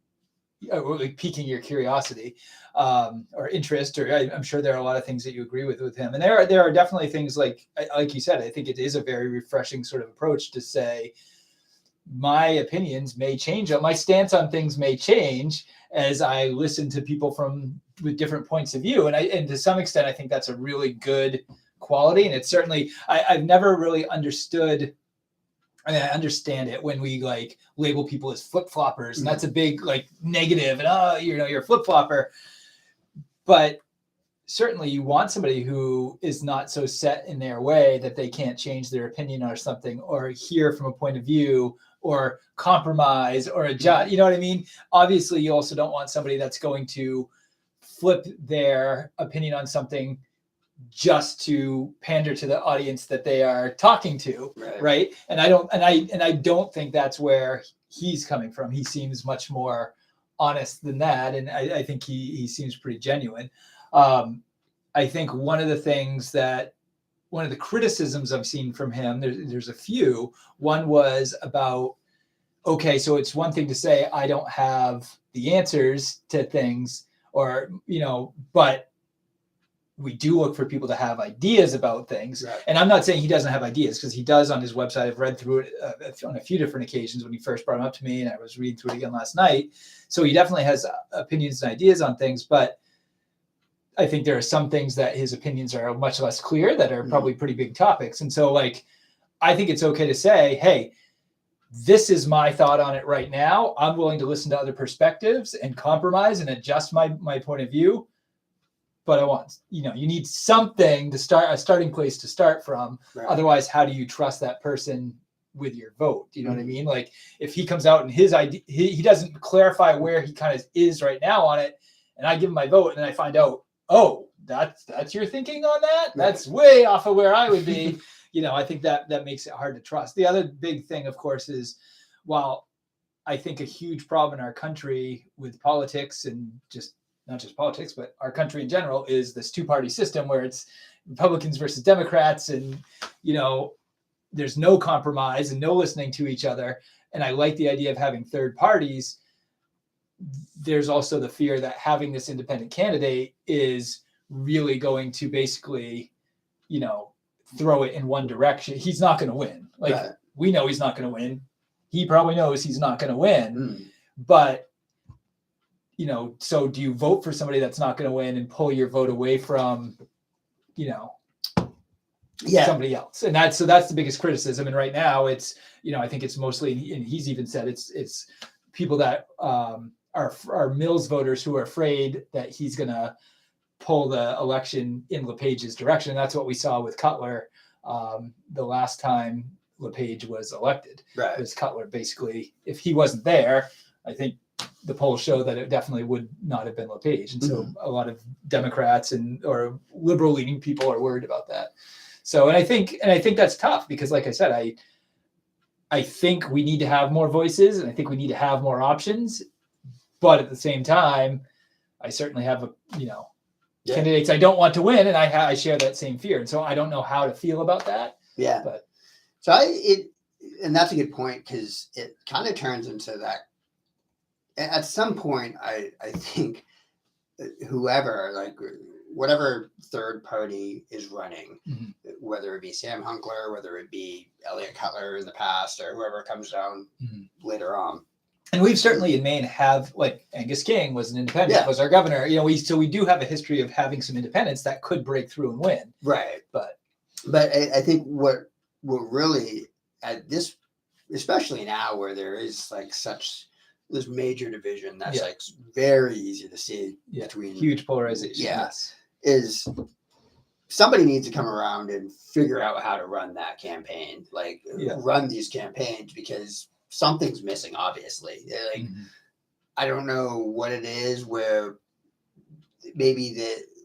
really piquing your curiosity or interest. Or I'm sure there are a lot of things that you agree with him. And there are definitely things like you said, I think it is a very refreshing sort of approach to say, my opinions may change, my stance on things may change as I listen to people with different points of view. And to some extent, I think that's a really good quality. And it's certainly, I've never really understood. I mean, I understand it when we like label people as flip-floppers, and that's a big like negative, and you're a flip-flopper. But certainly you want somebody who is not so set in their way that they can't change their opinion or something, or hear from a point of view, or compromise, or adjust. You know what I mean? Obviously, you also don't want somebody that's going to flip their opinion on something just to pander to the audience that they are talking to, right? And I don't think that's where he's coming from. He seems much more honest than that, and I think he seems pretty genuine. I think one of the criticisms I've seen from him, there's a few. One was about, okay, so it's one thing to say I don't have the answers to things, or but we do look for people to have ideas about things. Right. And I'm not saying he doesn't have ideas, because he does on his website. I've read through it on a few different occasions when he first brought them up to me, and I was reading through it again last night. So he definitely has opinions and ideas on things, but I think there are some things that his opinions are much less clear, that are probably pretty big topics. And so like, I think it's okay to say, hey, this is my thought on it right now. I'm willing to listen to other perspectives and compromise and adjust my point of view. But I want, you need something to start, a starting place to start from. Right. Otherwise, how do you trust that person with your vote? Do you know what I mean? Like, if he comes out and his idea, he doesn't clarify where he kind of is right now on it, and I give him my vote, and I find out, oh, that's your thinking on that? Right. That's way off of where I would be. I think that makes it hard to trust. The other big thing, of course, is, while I think a huge problem in our country with politics, and not just politics, but our country in general, is this two-party system where it's Republicans versus Democrats, and, there's no compromise and no listening to each other. And I like the idea of having third parties. There's also the fear that having this independent candidate is really going to basically, throw it in one direction. He's not going to win. Like, right. We know he's not going to win. He probably knows he's not going to win, but so do you vote for somebody that's not going to win and pull your vote away from, somebody else? And that's the biggest criticism. And right now it's, I think it's mostly, and he's even said it's people that are Mills voters who are afraid that he's going to pull the election in LePage's direction. And that's what we saw with Cutler the last time LePage was elected. Right. It was Cutler basically, if he wasn't there, I think the polls show that it definitely would not have been LePage. And so a lot of Democrats or liberal leaning people are worried about that. So, and I think that's tough because, like I said, I think we need to have more voices and I think we need to have more options. But at the same time, I certainly have candidates I don't want to win, and I share that same fear. And so I don't know how to feel about that. Yeah. But and that's a good point because it kind of turns into that. At some point, I think whoever, like whatever third party is running, whether it be Sam Hunkler, whether it be Elliot Cutler in the past, or whoever comes down later on. And we've certainly in Maine have, like, Angus King was an independent, was our governor. So we do have a history of having some independents that could break through and win. Right. But I think what really at this, especially now where there is like this major division that's like very easy to see between huge polarization. Yes. Is somebody needs to come around and figure out how to run that campaign, run these campaigns, because something's missing, obviously. Like, I don't know what it is, where maybe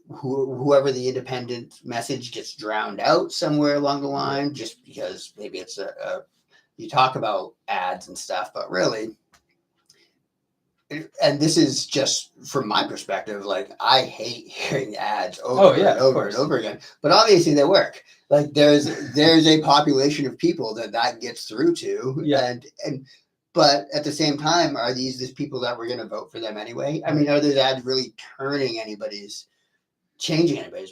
whoever the independent message gets drowned out somewhere along the line, just because maybe it's you talk about ads and stuff, but really, and this is just from my perspective, like, I hate hearing ads over and over again, but obviously they work. Like, there's a population of people that gets through to, but at the same time, are these people that were going to vote for them anyway? I mean, are those ads really changing anybody's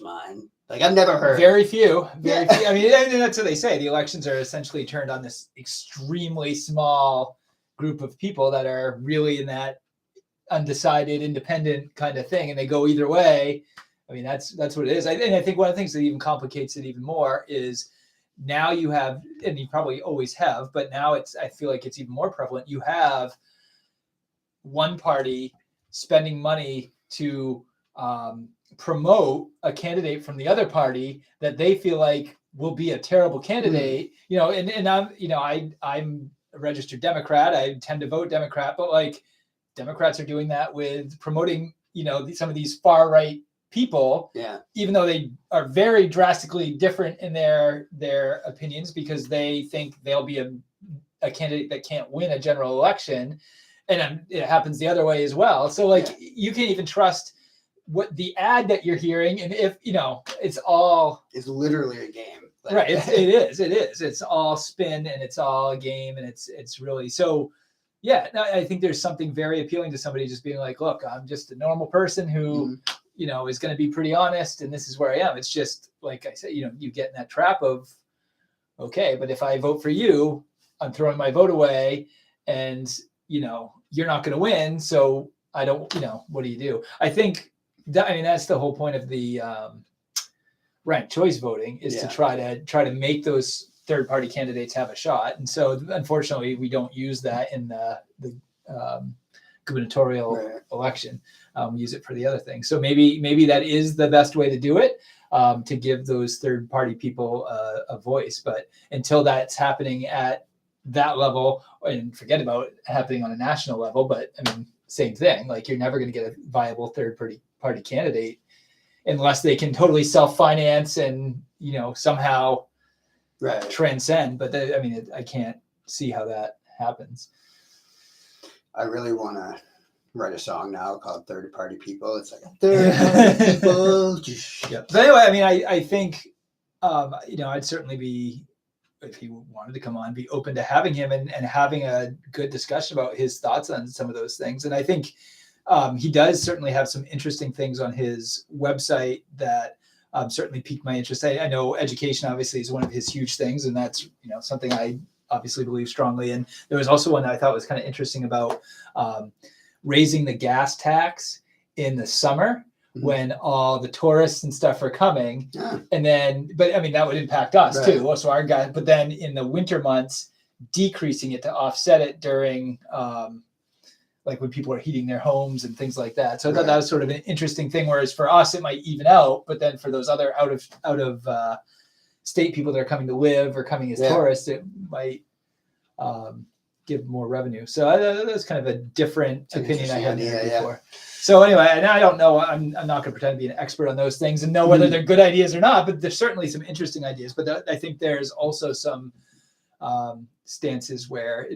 mind? Like, I've never heard. Very few. I mean, and that's what they say. The elections are essentially turned on this extremely small group of people that are really in that undecided, independent kind of thing, and they go either way. I mean, that's what it is. I think one of the things that even complicates it even more is now you have, and you probably always have, but now I feel like it's even more prevalent. You have one party spending money to promote a candidate from the other party that they feel like will be a terrible candidate. And I'm a registered Democrat. I tend to vote Democrat, but like, Democrats are doing that with promoting, some of these far right people, even though they are very drastically different in their opinions, because they think they'll be a candidate that can't win a general election, and it happens the other way as well. So you can't even trust what the ad that you're hearing, and if it's literally a game, right? It is. It's all spin and it's all a game, and it's really so. Yeah, I think there's something very appealing to somebody just being like, look, I'm just a normal person who, is going to be pretty honest, and this is where I am. It's just, like I said, you get in that trap of, okay, but if I vote for you, I'm throwing my vote away, and, you're not going to win, so I don't, what do you do? I think, that's the whole point of the ranked choice voting, is to try to make those third-party candidates have a shot. And so, unfortunately, we don't use that in the gubernatorial election. We use it for the other thing. So maybe that is the best way to do it, to give those third-party people a voice. But until that's happening at that level, and forget about it happening on a national level, but I mean, same thing. Like, you're never going to get a viable third-party candidate unless they can totally self-finance and somehow transcend. But I can't see how that happens. I really want to write a song now called Third Party People. It's like third party people. Yeah. But anyway, I think I'd certainly be, if he wanted to come on, be open to having him and having a good discussion about his thoughts on some of those things. And I think he does certainly have some interesting things on his website that certainly piqued my interest. I know education obviously is one of his huge things, and that's something I obviously believe strongly in. There was also one that I thought was kind of interesting about raising the gas tax in the summer when all the tourists and stuff are coming, and then, but that would impact us too. So our guys, but then in the winter months, decreasing it to offset it during like when people are heating their homes and things like that. So I thought that was sort of an interesting thing. Whereas for us, it might even out, but then for those other out of state people that are coming to live or coming as tourists, it might give more revenue. So that's kind of a different opinion I hadn't heard before. Yeah. So anyway, and I don't know, I'm not going to pretend to be an expert on those things and know whether they're good ideas or not, but there's certainly some interesting ideas. But I think there's also some stances where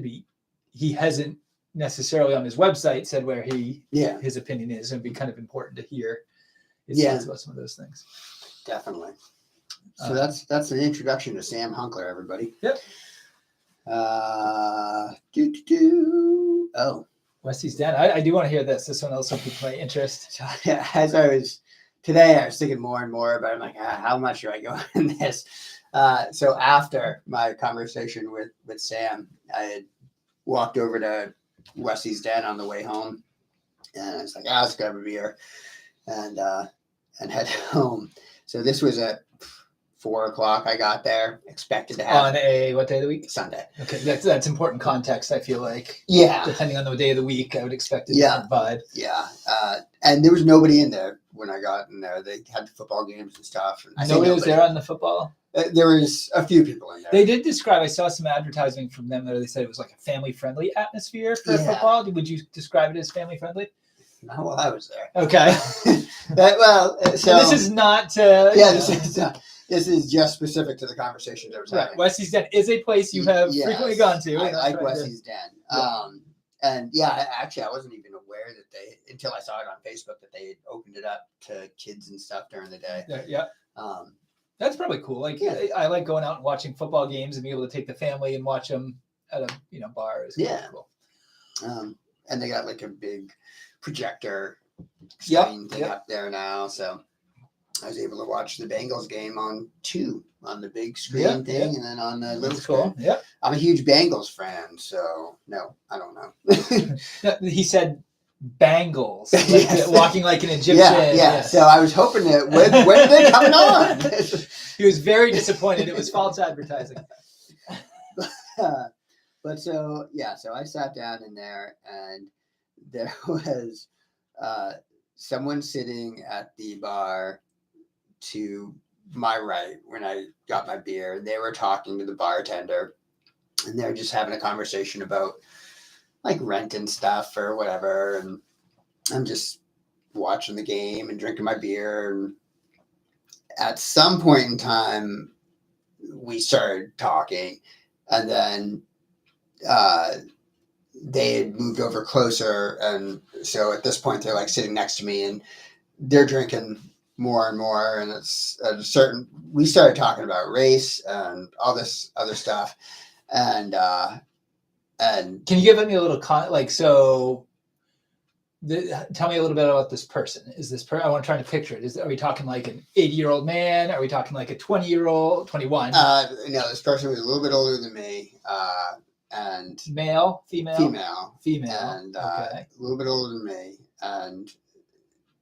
he hasn't necessarily on his website said where his opinion is, and it'd be kind of important to hear his thoughts about some of those things. Definitely. So that's an introduction to Sam Hunkler, everybody. Yep. Wessie's Den. I do want to hear this. This one also piqued my interest. So, as I was thinking more and more about it. I'm like, how much do I go in this? So after my conversation with Sam, I had walked over to Wessie's Den on the way home, and I was like, let's grab a beer and head home. So this was at 4:00. I got there, expected to have on a what day of the week? Sunday. Okay, that's important context. I feel like depending on the day of the week, I would expect a different vibe. Yeah, and there was nobody in there when I got in there. They had football games and stuff. And nobody was there on the football. There was a few people in there. They did describe. I saw some advertising from them there. They said it was like a family-friendly atmosphere for football. Would you describe it as family-friendly? Not while I was there. Okay. So this is not. This is just specific to the conversation that was happening. Wessie's Den is a place you have frequently gone to. I like Wessie's Den. And actually, I wasn't even aware that until I saw it on Facebook, that they had opened it up to kids and stuff during the day. Yeah. That's probably cool. Like, I like going out and watching football games and being able to take the family and watch them at a bar. Is cool. And they got like a big projector screen thing up there now, so I was able to watch the Bengals game on the big screen thing, and then on the little screen. Yeah, I'm a huge Bengals fan, so no, I don't know. He said Bengals, like, walking like an Egyptian. Yeah. Yes. So I was hoping that when are they coming on? He was very disappointed. It was false advertising. But so I sat down in there, and there was someone sitting at the bar to my right when I got my beer. They were talking to the bartender, and they were just having a conversation about like rent and stuff or whatever. And I'm just watching the game and drinking my beer. And at some point in time, we started talking, and then they had moved over closer. And so at this point, they're like sitting next to me, and they're drinking more and more. And it's we started talking about race and all this other stuff. And can you give me a little tell me a little bit about this person. Is this I want to try to picture it. Are we talking like an 80-year-old man? Are we talking like a 20-year-old, 21? No, this person was a little bit older than me. And male, female, and a little bit older than me. And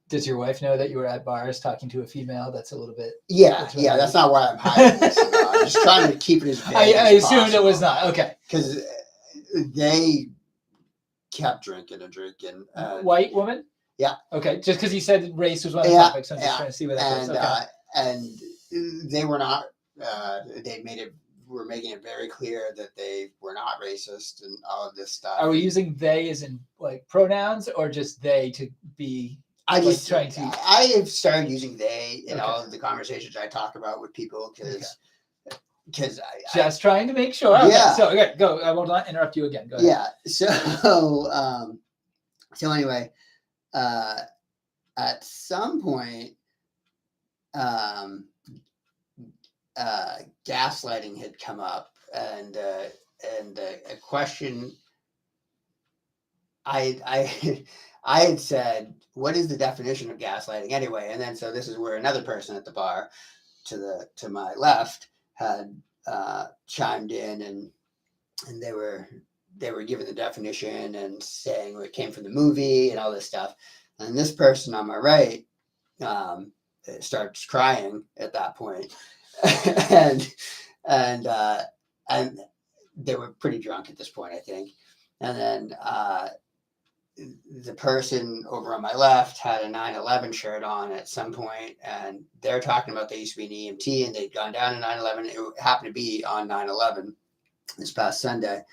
does your wife know that you were at bars talking to a female? That's a little bit. Yeah. That's not why I'm hiding this. I'm just trying to keep it as vague I as assumed possible. It was not. Okay. Because they kept drinking. White woman? Yeah. Okay. Just because you said race was one of the topics, I'm just trying to see where that goes. Okay. And they were not. We're making it very clear that they were not racist and all of this stuff. Are we using they as in like pronouns, or just they to be? I have started using they in all of the conversations I talk about with people because just trying to make sure. Yeah. So go. I will not interrupt you again. Go ahead. Yeah. So anyway, at some point, gaslighting had come up, and a question I had said, what is the definition of gaslighting anyway? And then so this is where another person at the bar to my left had chimed in, and they were giving the definition and saying it came from the movie and all this stuff. And this person on my right starts crying at that point. and they were pretty drunk at this point, I think. And then the person over on my left had a 9/11 shirt on at some point, and they're talking about they used to be an EMT and they'd gone down to 9/11. It happened to be on 9/11 this past Sunday.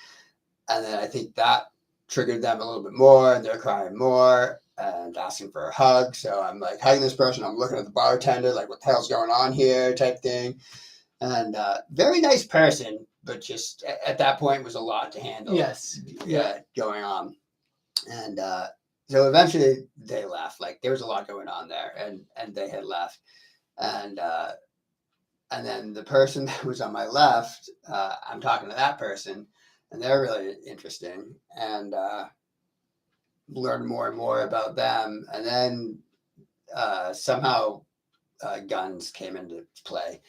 And then I think that triggered them a little bit more, and they're crying more and asking for a hug. So I'm like hugging this person. I'm looking at the bartender, like, what the hell's going on here type thing. And very nice person, but just at that point was a lot to handle. Yes. Yeah. Going on. And so eventually they left. Like there was a lot going on there, and they had left. And then the person that was on my left, I'm talking to that person, and they're really interesting, and learn more and more about them. And then somehow guns came into play.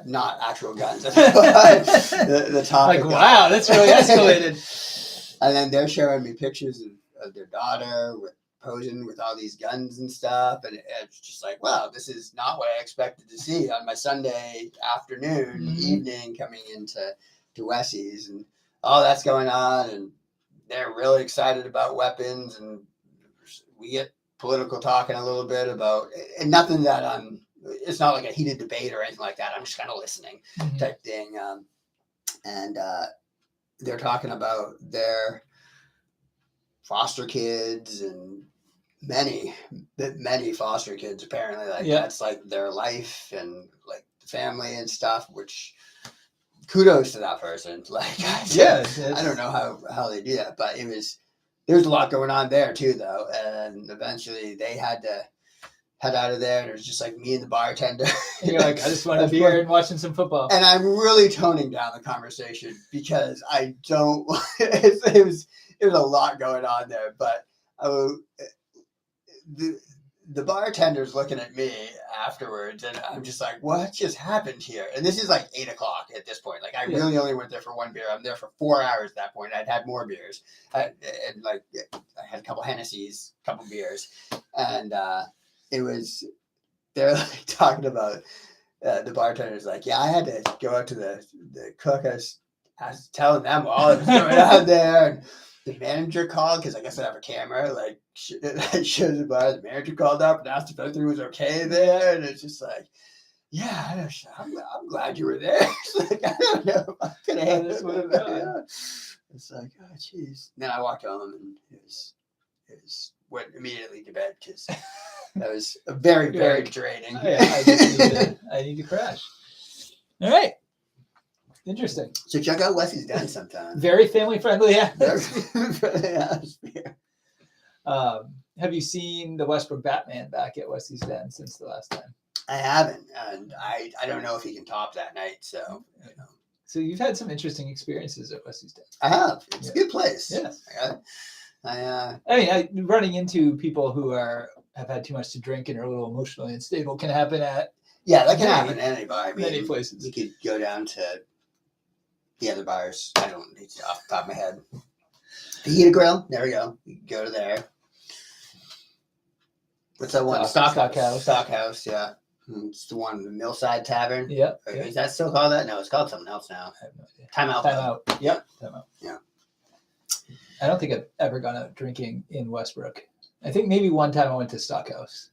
Not actual guns. the topic. Like, wow, that's really escalated. And then they're showing me pictures of their daughter posing with all these guns and stuff. And it's just like, wow, this is not what I expected to see on my Sunday afternoon, evening, coming into Wessie's. And all that's going on. And they're really excited about weapons. And we get political talking a little bit about, and nothing that it's not like a heated debate or anything like that. I'm just kind of listening type thing. And they're talking about their foster kids, and many foster kids apparently, like that's like their life and like the family and stuff, which kudos to that person. Like, I don't know how they do that, but there's a lot going on there too, though. And eventually they had to head out of there, and it was just like me and the bartender. And you're like, I just want a beer and watching some football. And I'm really toning down the conversation because I don't. It was a lot going on there, but the bartender's looking at me afterwards, and I'm just like, what just happened here? And this is like 8:00 at this point. Like I really only went there for one beer. I'm there for 4 hours at that point. I'd had more beers, and like I had a couple Hennessy's, a couple beers, and they're like talking about the bartender's like, yeah, I had to go out to the cook. I was telling them all that was going on there, and the manager called because I guess I have a camera. Like shows the bar. The manager called up and asked if everything was okay there, and it's just like, yeah, I'm glad you were there. It's like, I don't know if I could have handled this one. It's like, oh jeez. Then I walked home, and it went immediately to bed because that was very, very draining. I need to crash. All right. Interesting. So check out Wessie's Den sometime. Very family friendly. Yeah. Have you seen the Westbrook Batman back at Wessie's Den since the last time? I haven't, and I don't know if he can top that night. So So you've had some interesting experiences at Wessie's Den. I have. It's a good place. Yes. I mean, running into people who have had too much to drink and are a little emotionally unstable can happen at that can happen at any bar. I mean, many places. You could go down to the other bars. I don't need to off the top of my head. Fajita Grill. There we go. You can go to there. What's that one? Stockhouse. Yeah. It's the one, the Millside Tavern. Yep. Is that still called that? No, it's called something else now. I have no idea. Time Out. Yep. Time Out. Yeah. I don't think I've ever gone out drinking in Westbrook. I think maybe one time I went to Stockhouse.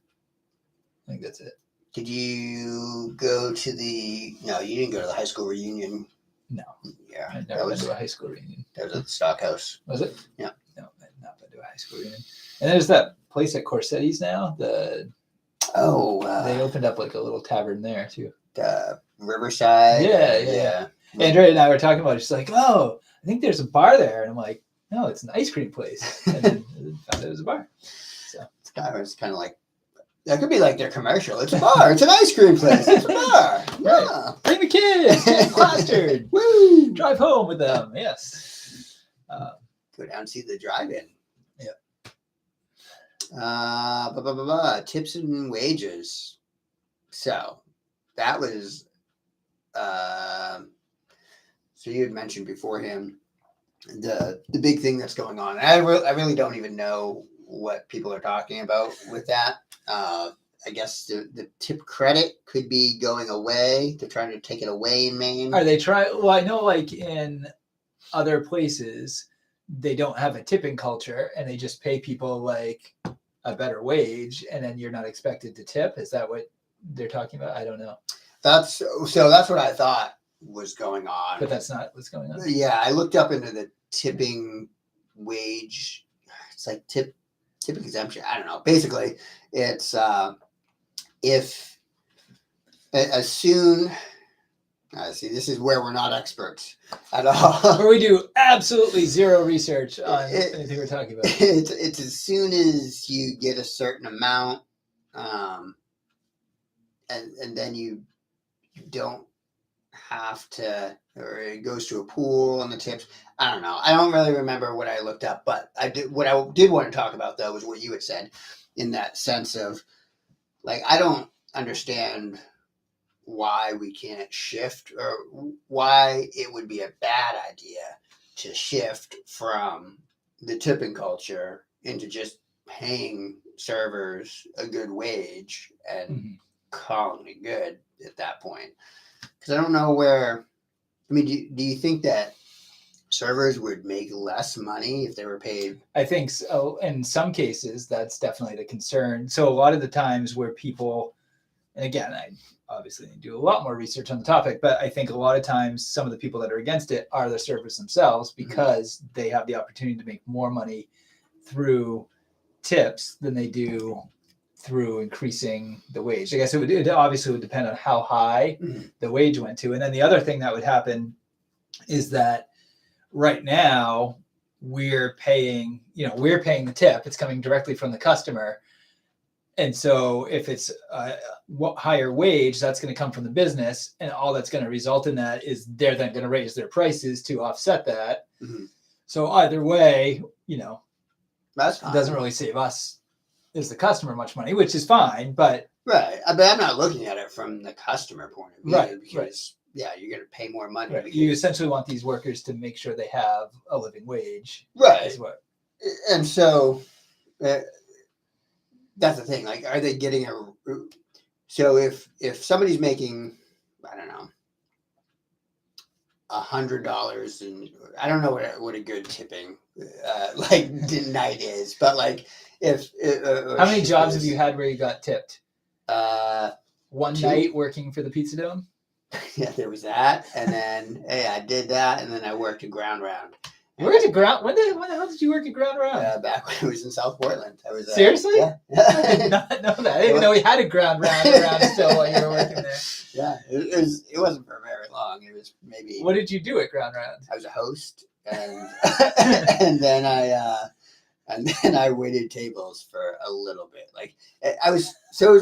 I think that's it. Did you go to No, you didn't go to the high school reunion. No. Yeah. I never went to a high school reunion. That was at the Stockhouse. Was it? Yeah. No, I've not been to a high school reunion. And there's that place at Corsetti's now. They opened up like a little tavern there too. The Riverside. Yeah. Andrea and I were talking about it. She's like, oh, I think there's a bar there. And I'm like, no, it's an ice cream place. And then found it was a bar. So it's kind of like, that could be like their commercial. It's a bar. It's an ice cream place. It's a bar. Yeah. Right. Bring the kids. Get plastered. Woo! Drive home with them. Yes. Go down and see the drive-in. Yeah. Tips and wages. So that was. So you had mentioned beforehand the big thing that's going on. I really don't even know what people are talking about with that. I guess the tip credit could be going away. They're trying to take it away in Maine. Are they trying? Well, I know like in other places, they don't have a tipping culture and they just pay people like a better wage and then you're not expected to tip. Is that what they're talking about? I don't know. That's what I thought was going on. But that's not what's going on. Yeah, I looked up into the tipping wage. It's like tip exemption. I don't know. Basically, it's if as soon. See, this is where we're not experts at all. Where we do absolutely zero research on anything we're talking about. It's as soon as you get a certain amount, and then you don't have to, or it goes to a pool and the tips. I don't know. I don't really remember what I looked up, but what I did want to talk about though was what you had said, in that sense of like, I don't understand why we can't shift, or why it would be a bad idea to shift from the tipping culture into just paying servers a good wage and calling it good at that point. Because I don't know where, I mean, do you think that servers would make less money if they were paid? I think so. In some cases, that's definitely the concern. So a lot of the times where people, and again, I obviously need to do a lot more research on the topic, but I think a lot of times some of the people that are against it are the servers themselves, because they have the opportunity to make more money through tips than they do through increasing the wage. I guess it obviously would depend on how high the wage went to. And then the other thing that would happen is that right now we're paying the tip. It's coming directly from the customer. And so if it's a higher wage, that's going to come from the business, and all that's going to result in that is they're then going to raise their prices to offset that. So either way, that's fine. It doesn't really save us as the customer much money, which is fine, but right. But I'm not looking at it from the customer point of view, right, because yeah, you're going to pay more money. Right. You essentially want these workers to make sure they have a living wage, right? And so. That's the thing. Like, are they getting so if somebody's making, I don't know, $100, and I don't know what a good tipping night is, but like if how many jobs have you had where you got tipped? One 2 night working for the Pizza Dome. Yeah, there was that, and then hey, I did that, and then I worked a ground round. You worked at Ground? When the hell did you work at Ground Round? Back when I was in South Portland. I was seriously? Yeah. I did not know that. I didn't even know we had a Ground Round around still while you were working there. Yeah, it wasn't for very long. It was maybe. What did you do at Ground Round? I was a host, and and then I waited tables for a little bit. Like it was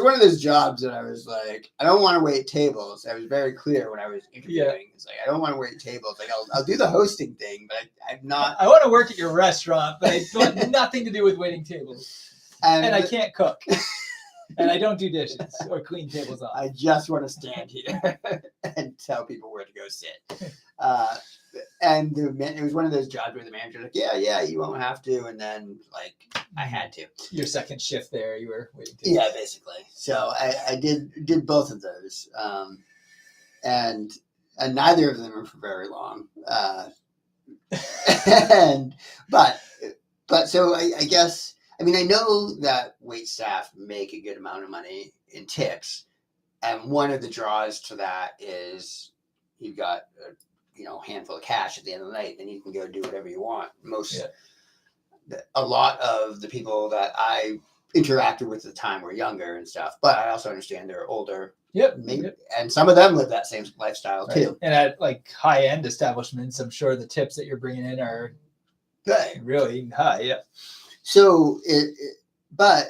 one of those jobs that I was like, I don't want to wait tables. I was very clear when I was interviewing. Yeah. It's like, I don't want to wait tables. Like I'll do the hosting thing, but I'm not. I want to work at your restaurant, but I want nothing to do with waiting tables. And I can't cook. And I don't do dishes or clean tables off. I just want to stand here and tell people where to go sit. And it was one of those jobs where the manager was like, yeah, you won't have to. And then, like, I had to. Your second shift there, you were waiting to. Yeah, basically. So I did both of those. And neither of them were for very long. But so I guess, I mean, I know that wait staff make a good amount of money in tips. And one of the draws to that is you've got handful of cash at the end of the night, then you can go do whatever you want. A lot of the people that I interacted with at the time were younger and stuff, but I also understand they're older. Yep. And some of them live that same lifestyle too. And at like high end establishments, I'm sure the tips that you're bringing in are really high. Yeah. So but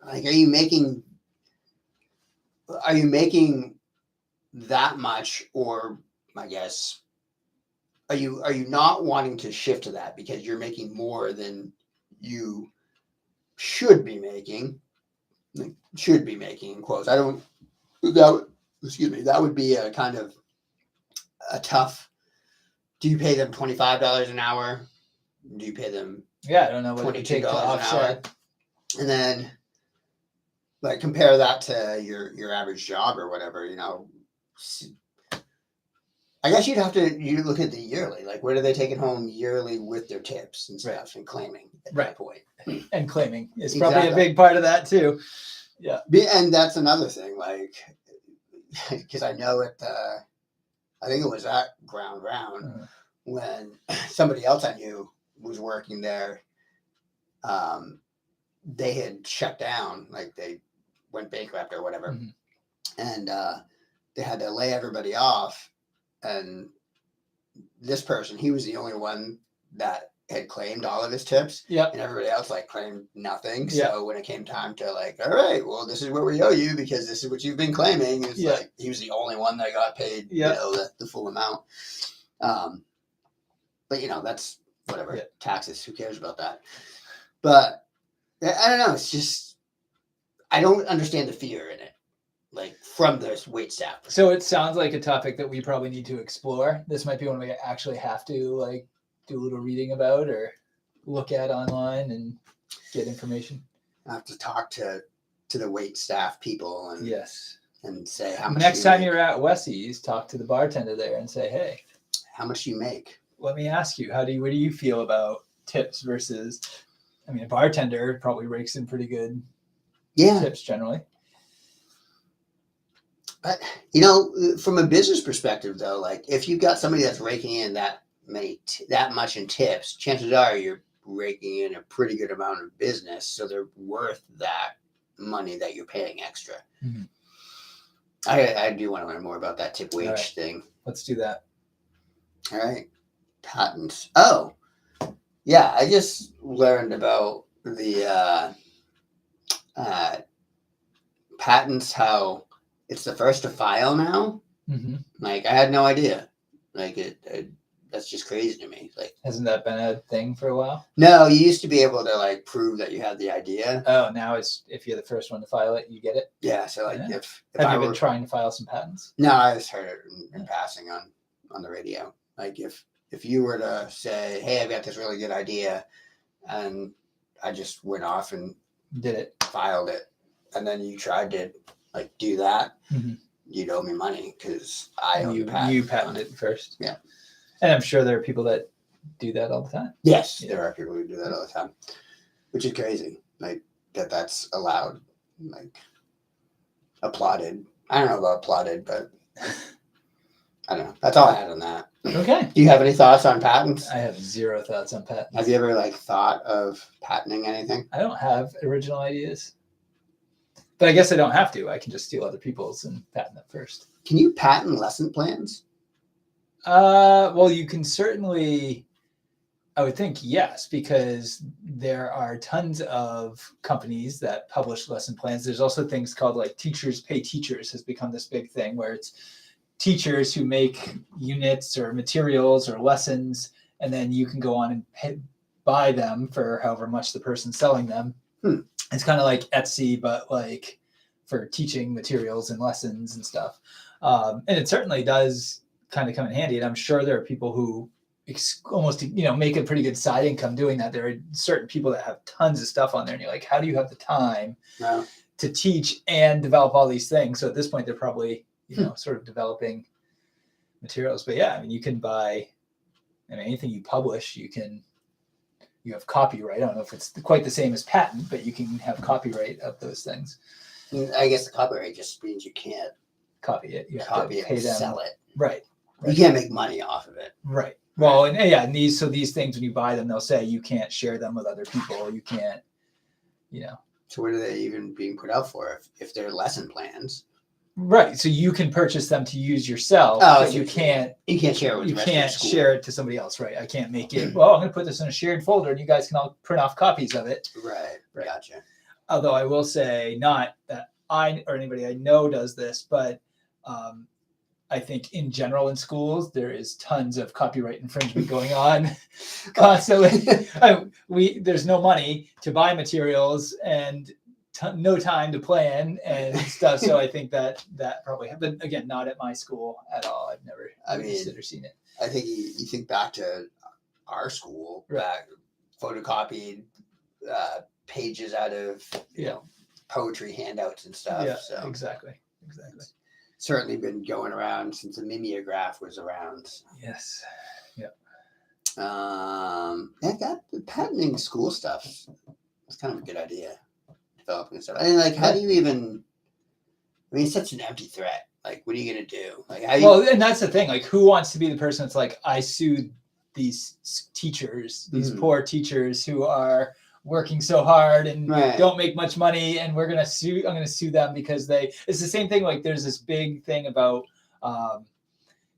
like, are you making that much, or I guess, are you not wanting to shift to that because you're making more than you should be making? Like, should be making in quotes. That would be a kind of a tough. Do you pay them $25 an hour? Do you pay them? Yeah, I don't know what it takes to offset. And then, like, compare that to your average job or whatever. I guess you look at the yearly. Like, what are they taking home yearly with their tips and stuff, and claiming at that point? And claiming is probably a big part of that too. Yeah. And that's another thing, like, because I know I think it was at Ground Round, when somebody else I knew was working there, they had shut down, like they went bankrupt or whatever, and they had to lay everybody off. And this person, he was the only one that had claimed all of his tips, and everybody else like claimed nothing. So when it came time to like, all right, well, this is what we owe you because this is what you've been claiming, it's like he was the only one that got paid, you know, the full amount. But you know, that's whatever, taxes, who cares about that? But I don't know, it's just, I don't understand the fear in it, like from the wait staff. So it sounds like a topic that we probably need to explore. This might be one we actually have to like do a little reading about or look at online and get information. I have to talk to the wait staff people and and say how much. Next time you're at Wessie's, talk to the bartender there and say, hey, how much do you make? Let me ask you, what do you feel about tips versus, I mean, a bartender probably rakes in pretty good tips generally. But, you know, from a business perspective, though, like if you've got somebody that's raking in that much in tips, chances are you're raking in a pretty good amount of business, so they're worth that money that you're paying extra. I do want to learn more about that tip wage thing. Let's do that. All right. Patents. Oh, yeah. I just learned about the patents, how it's the first to file now. Like, I had no idea. Like, that's just crazy to me. Like, hasn't that been a thing for a while? No, you used to be able to like prove that you had the idea. Oh, now it's if you're the first one to file it, you get it. Yeah. So like, if have you been trying to file some patents? No, I just heard it in passing on the radio. Like, if you were to say, hey, I've got this really good idea, and I just went off and did it, filed it, and then you tried to like do that, you'd owe me money because I own the patent. You patented it first. Yeah. And I'm sure there are people that do that all the time. Yes, there are people who do that all the time, which is crazy. Like that's allowed, like applauded. I don't know about applauded, but I don't know. That's all I had on that. Okay. Do you have any thoughts on patents? I have zero thoughts on patents. Have you ever like thought of patenting anything? I don't have original ideas. But I guess I don't have to. I can just steal other people's and patent them first. Can you patent lesson plans? Well, you can certainly, I would think yes, because there are tons of companies that publish lesson plans. There's also things called like teachers pay teachers has become this big thing where it's teachers who make units or materials or lessons, and then you can go on and buy them for however much the person's selling them. It's kind of like Etsy, but like for teaching materials and lessons and stuff. And it certainly does kind of come in handy. And I'm sure there are people who almost, make a pretty good side income doing that. There are certain people that have tons of stuff on there, and you're like, how do you have the time to teach and develop all these things? So at this point, they're probably, sort of developing materials. But yeah, I mean, you can buy, anything you publish, you have copyright. I don't know if it's quite the same as patent, but you can have copyright of those things. I guess the copyright just means you can't copy it. You have copy to it pay and them. sell it. Right. You can't make money off of it. Right. Well, and these things, when you buy them, they'll say you can't share them with other people. You can't, So what are they even being put out for if they're lesson plans? Right. So you can purchase them to use yourself, but you can't share it with the rest of your school. Share it to somebody else, right? I can't make it. Well, I'm going to put this in a shared folder, and you guys can all print off copies of it. Right. Gotcha. Although I will say, not that I or anybody I know does this, but I think in general in schools there is tons of copyright infringement going on constantly. There's no money to buy materials and no time to plan and stuff. So I think that probably happened. But again, not at my school at all. I've never seen it. I think you think back to our school, back photocopied pages out of poetry handouts and stuff. Yeah, so exactly. It's certainly been going around since the mimeograph was around. Yes. Yeah. That patenting school stuff is kind of a good idea. Developing stuff. How do you even? It's such an empty threat. Like, what are you gonna do? Like, and that's the thing. Like, who wants to be the person that's like, I sued these teachers, these poor teachers who are working so hard and don't make much money, and I'm gonna sue them because it's the same thing. Like there's this big thing about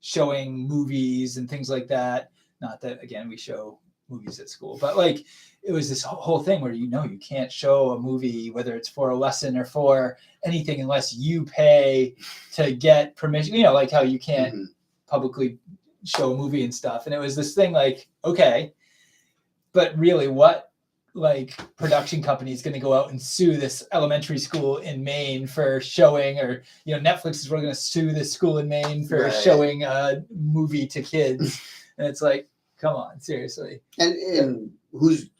showing movies and things like that. Not that again we show movies at school, but like it was this whole thing where you can't show a movie, whether it's for a lesson or for anything, unless you pay to get permission. Like how you can't publicly show a movie and stuff. And it was this thing like, okay, but really what like production company is going to go out and sue this elementary school in Maine for showing, or Netflix is really going to sue this school in Maine for showing a movie to kids. And it's like, come on, seriously. And who's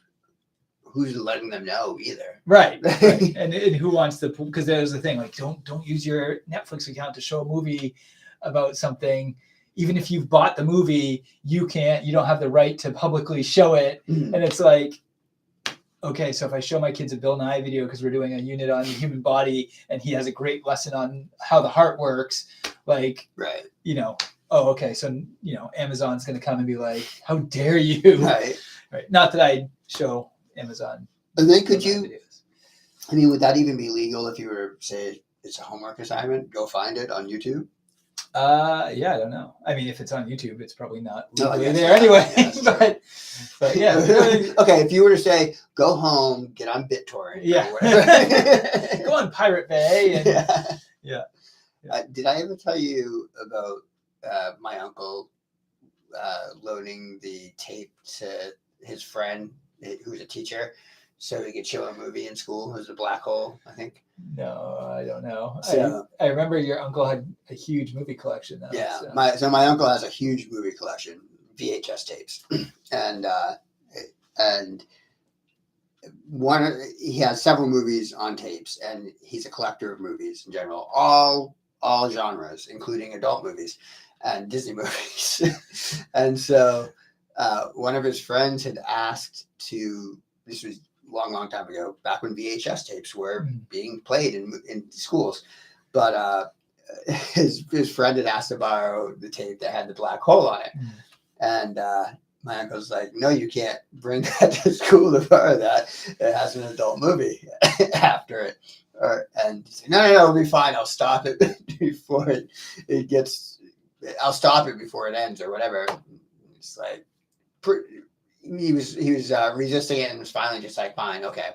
letting them know either? Right. And who wants to? Because there's the thing, like don't use your Netflix account to show a movie about something. Even if you've bought the movie, you don't have the right to publicly show it. And it's like, okay, so if I show my kids a Bill Nye video because we're doing a unit on the human body and he has a great lesson on how the heart works, like, oh, okay, so, Amazon's going to come and be like, how dare you? Right. Not that I show Amazon. And then would that even be legal if you were, say, it's a homework assignment, go find it on YouTube? Yeah, I don't know. I mean, if it's on YouTube, it's probably not legally there anyway. But yeah. Okay, if you were to say, go home, get on BitTorrent, or whatever. Go on Pirate Bay. And, did I ever tell you about my uncle loaning the tape to his friend who's a teacher, so he could show a movie in school? It was a Black Hole, I think. No, I don't know. So, I remember your uncle had a huge movie collection. Though, yeah, so my uncle has a huge movie collection, VHS tapes, and he has several movies on tapes, and he's a collector of movies in general, all genres, including adult movies and Disney movies. And so one of his friends had asked this was long time ago, back when VHS tapes were being played in schools, but his friend had asked to borrow the tape that had the black hole on it. And my uncle's like, no, you can't bring that to school to borrow that. It has an adult movie after it. And he's like, no, it'll be fine. I'll stop it before it gets, I'll stop it before it ends or whatever. It's like, he was resisting it and was finally just like, fine, okay.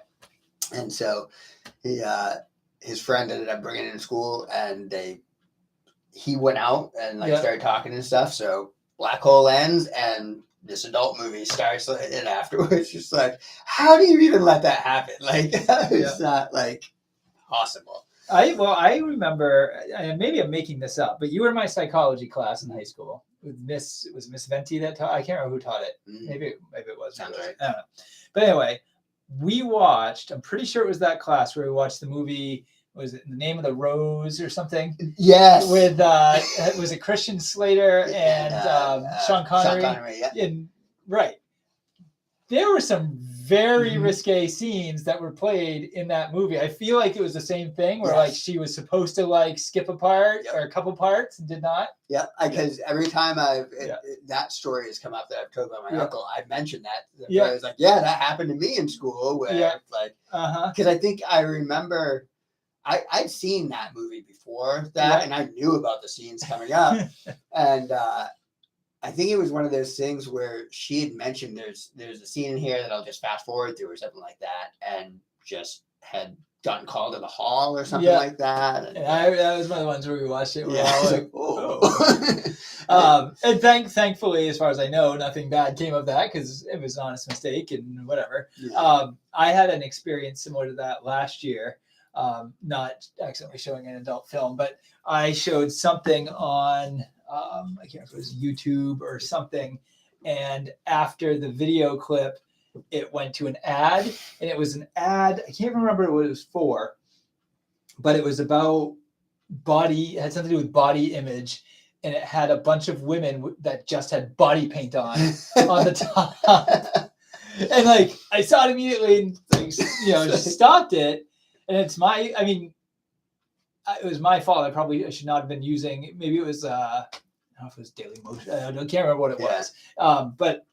And so his friend ended up bringing it in school, and he went out and started talking and stuff. So Black Hole ends and this adult movie starts, and afterwards just like, how do you even let that happen? Like, it's not like possible. I remember, and maybe I'm making this up, but you were in my psychology class in high school. With Miss Venti that taught. I can't remember who taught it. Maybe it was. Sounds right. I don't know. But anyway, we watched. I'm pretty sure it was that class where we watched the movie. Was it The Name of the Rose or something? Yes. With was it Christian Slater and Sean Connery? Sean Connery, yeah. Right. There were some very risque scenes that were played in that movie. I feel like it was the same thing where like she was supposed to like skip a part or a couple parts and did not. Yeah, because every time that story has come up that I've told by my uncle, I've mentioned that. I was like, that happened to me in school. Where because I think I remember I'd seen that movie before that, and I knew about the scenes coming up, and I think it was one of those things where she had mentioned there's a scene in here that I'll just fast forward through or something like that, and just had gotten called to the hall or something like that. And that was one of the ones where we watched it. We're all like, oh. And thankfully, as far as I know, nothing bad came of that because it was an honest mistake and whatever. Yeah. I had an experience similar to that last year. Not accidentally showing an adult film, but I showed something on I can't remember if it was YouTube or something, and after the video clip it went to an ad, and it was an ad, I can't remember what it was for, but it was about body, it had something to do with body image, and it had a bunch of women that just had body paint on the top. And like I saw it immediately and just stopped it. And it was my fault. I should not have been using. Maybe it was I don't know if it was Daily Motion. I can't remember what it was. But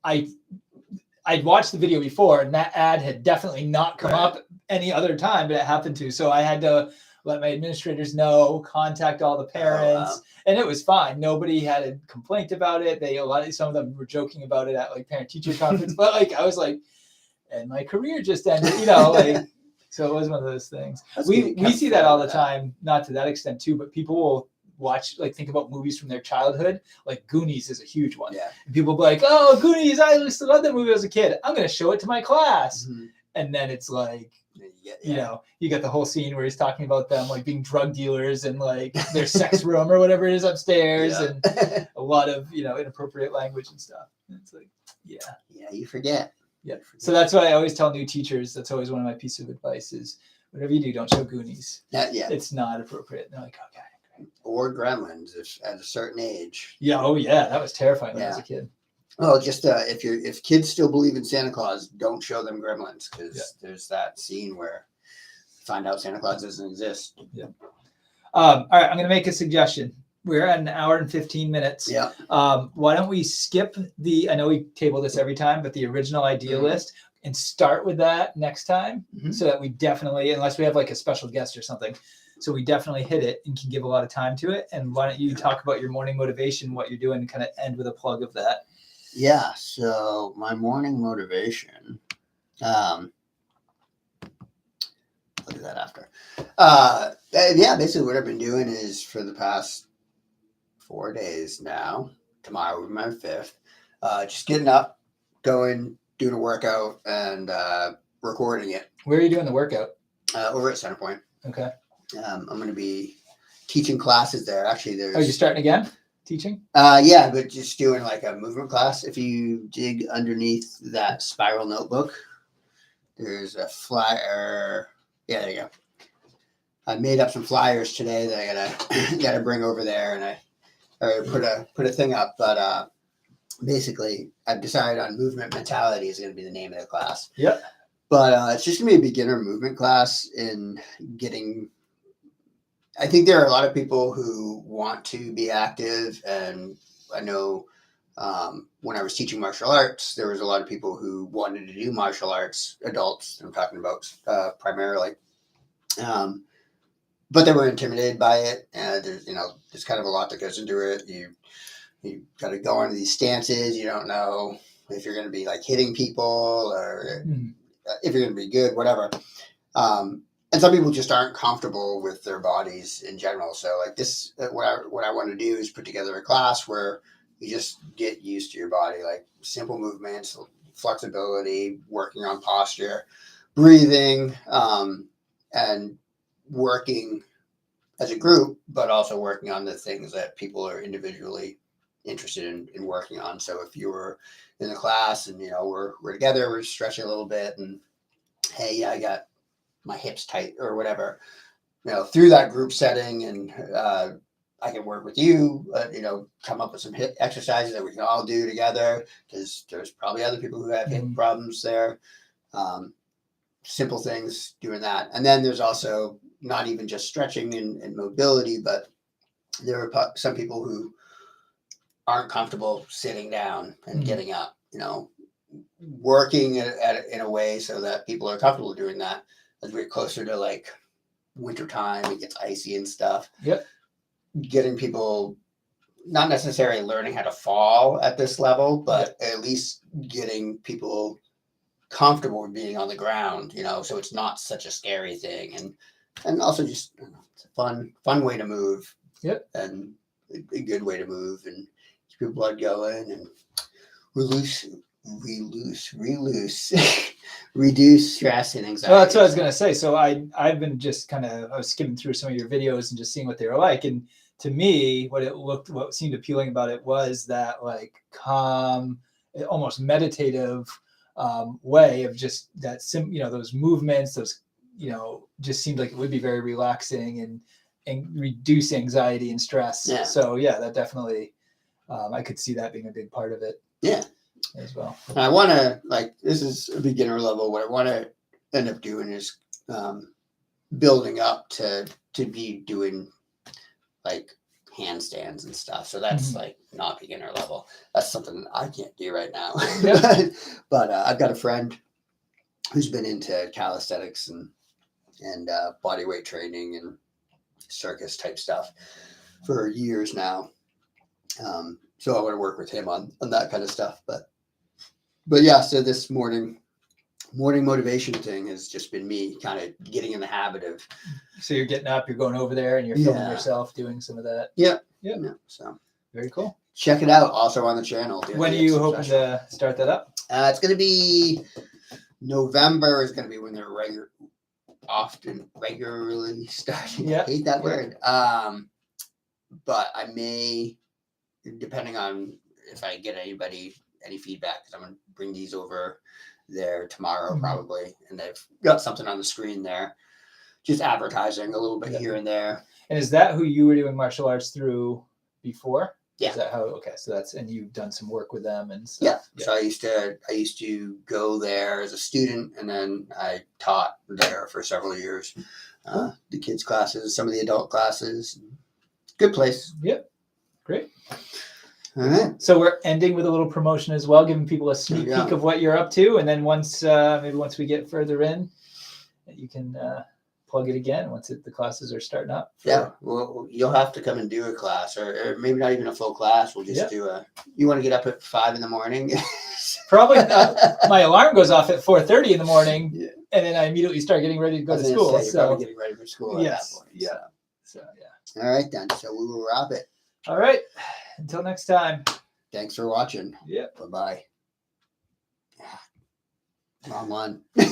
I'd watched the video before, and that ad had definitely not come up any other time, but it happened to. So I had to let my administrators know, contact all the parents, and it was fine. Nobody had a complaint about it. Some of them were joking about it at like parent-teacher conference, but like I was like, and my career just ended, like. So it was one of those things. We see that all the time, not to that extent too, but people will watch, like think about movies from their childhood. Like Goonies is a huge one. Yeah. And people will be like, oh, Goonies, I used to love that movie as a kid. I'm going to show it to my class. Mm-hmm. And then it's like, you got the whole scene where he's talking about them like being drug dealers and like their sex room or whatever it is upstairs and a lot of, inappropriate language and stuff. And it's like, you forget. Yeah. So that's why I always tell new teachers, that's always one of my pieces of advice is whatever you do, don't show Goonies. It's not appropriate. And they're like, okay. Great. Or Gremlins at a certain age. Yeah. Oh yeah. That was terrifying when I was a kid. Well, just if kids still believe in Santa Claus, don't show them Gremlins because there's that scene where you find out Santa Claus doesn't exist. Yeah. All right. I'm going to make a suggestion. We're at an hour and 15 minutes. Yeah. Why don't we skip I know we table this every time, but the original idea list and start with that next time so that we definitely, unless we have like a special guest or something, so we definitely hit it and can give a lot of time to it. And why don't you talk about your morning motivation, what you're doing, and kind of end with a plug of that. Yeah. So my morning motivation, I'll do that after. Basically what I've been doing is for the past 4 days now, tomorrow will be my 5th, just getting up, doing a workout and recording it. Where are you doing the workout? Over at Centerpoint. Okay. I'm going to be teaching classes there. Actually, there's... Oh, you're starting again? Teaching? But just doing like a movement class. If you dig underneath that spiral notebook, there's a flyer. Yeah, there you go. I made up some flyers today that I gotta bring over there, and I put a thing up. But basically, I've decided on movement mentality is going to be the name of the class. Yep. But it's just going to be a beginner movement class in getting. I think there are a lot of people who want to be active, and I know when I was teaching martial arts, there was a lot of people who wanted to do martial arts, adults I'm talking about primarily, but they were intimidated by it. There's kind of a lot that goes into it. You got to go into these stances. You don't know if you're going to be like hitting people or if you're going to be good, whatever. And some people just aren't comfortable with their bodies in general. So like this, what I want to do is put together a class where you just get used to your body, like simple movements, flexibility, working on posture, breathing, and working as a group, but also working on the things that people are individually interested in working on. So if you were in the class and, we're together, we're stretching a little bit and, hey, I got my hips tight or whatever, through that group setting, and I can work with you, come up with some hip exercises that we can all do together, because there's probably other people who have hip problems there. Simple things, doing that. And then there's also not even just stretching and mobility, but there are some people who aren't comfortable sitting down and getting up, working in a way so that people are comfortable doing that. As we get closer to like winter time, it gets icy and stuff. Yep. Getting people not necessarily learning how to fall at this level, but at least getting people comfortable with being on the ground, so it's not such a scary thing. And also just it's a fun way to move. Yep. And a good way to move and keep your blood going and reduce stress and anxiety. Well, that's what I was going to say. So I've been just I was skimming through some of your videos and just seeing what they were like. And to me, what seemed appealing about it was that like calm, almost meditative way of just that, those movements, those, just seemed like it would be very relaxing and reduce anxiety and stress. Yeah. So that definitely, I could see that being a big part of it. Yeah. As well. And I want to, this is a beginner level. What I want to end up doing is building up to be doing like handstands and stuff. So that's like not beginner level. That's something I can't do right now. Yep. But I've got a friend who's been into calisthenics and body weight training and circus type stuff for years now. So I want to work with him on that kind of stuff. But yeah, so this morning motivation thing has just been me kind of getting in the habit of. So you're getting up, you're going over there, and you're filming yourself doing some of that. Yeah. Yeah. So very cool. Check it out. Also on the channel. When are you hoping to start that up? It's going to be November. Is going to be when they're regularly starting. Yeah. I hate that word. But I may, depending on if I get any feedback, because I'm going to bring these over there tomorrow probably, and they've got something on the screen there, just advertising a little bit here and there. And is that who you were doing martial arts through before? Yeah. Is that how? Okay, so and you've done some work with them and stuff. Yeah. So I used to go there as a student, and then I taught there for several years. The kids classes, some of the adult classes. Good place. Yep. Great. All right. So we're ending with a little promotion as well, giving people a sneak peek of what you're up to, and then once we get further in, you can plug it again once the classes are starting up. Yeah, well, you'll have to come and do a class, or maybe not even a full class. We'll just do you want to get up at 5 a.m? Probably my alarm goes off at 4:30 in the morning, and then I immediately start getting ready to go to school. So getting ready for school. Yes. At that point, yeah. So. So yeah. All right then. So we will wrap it. All right. Until next time. Thanks for watching. Yep. Bye-bye. Wrong one. We're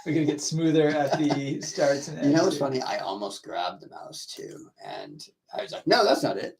going to get smoother at the starts and ends. You know what's funny? I almost grabbed the mouse too. And I was like, no, that's not it.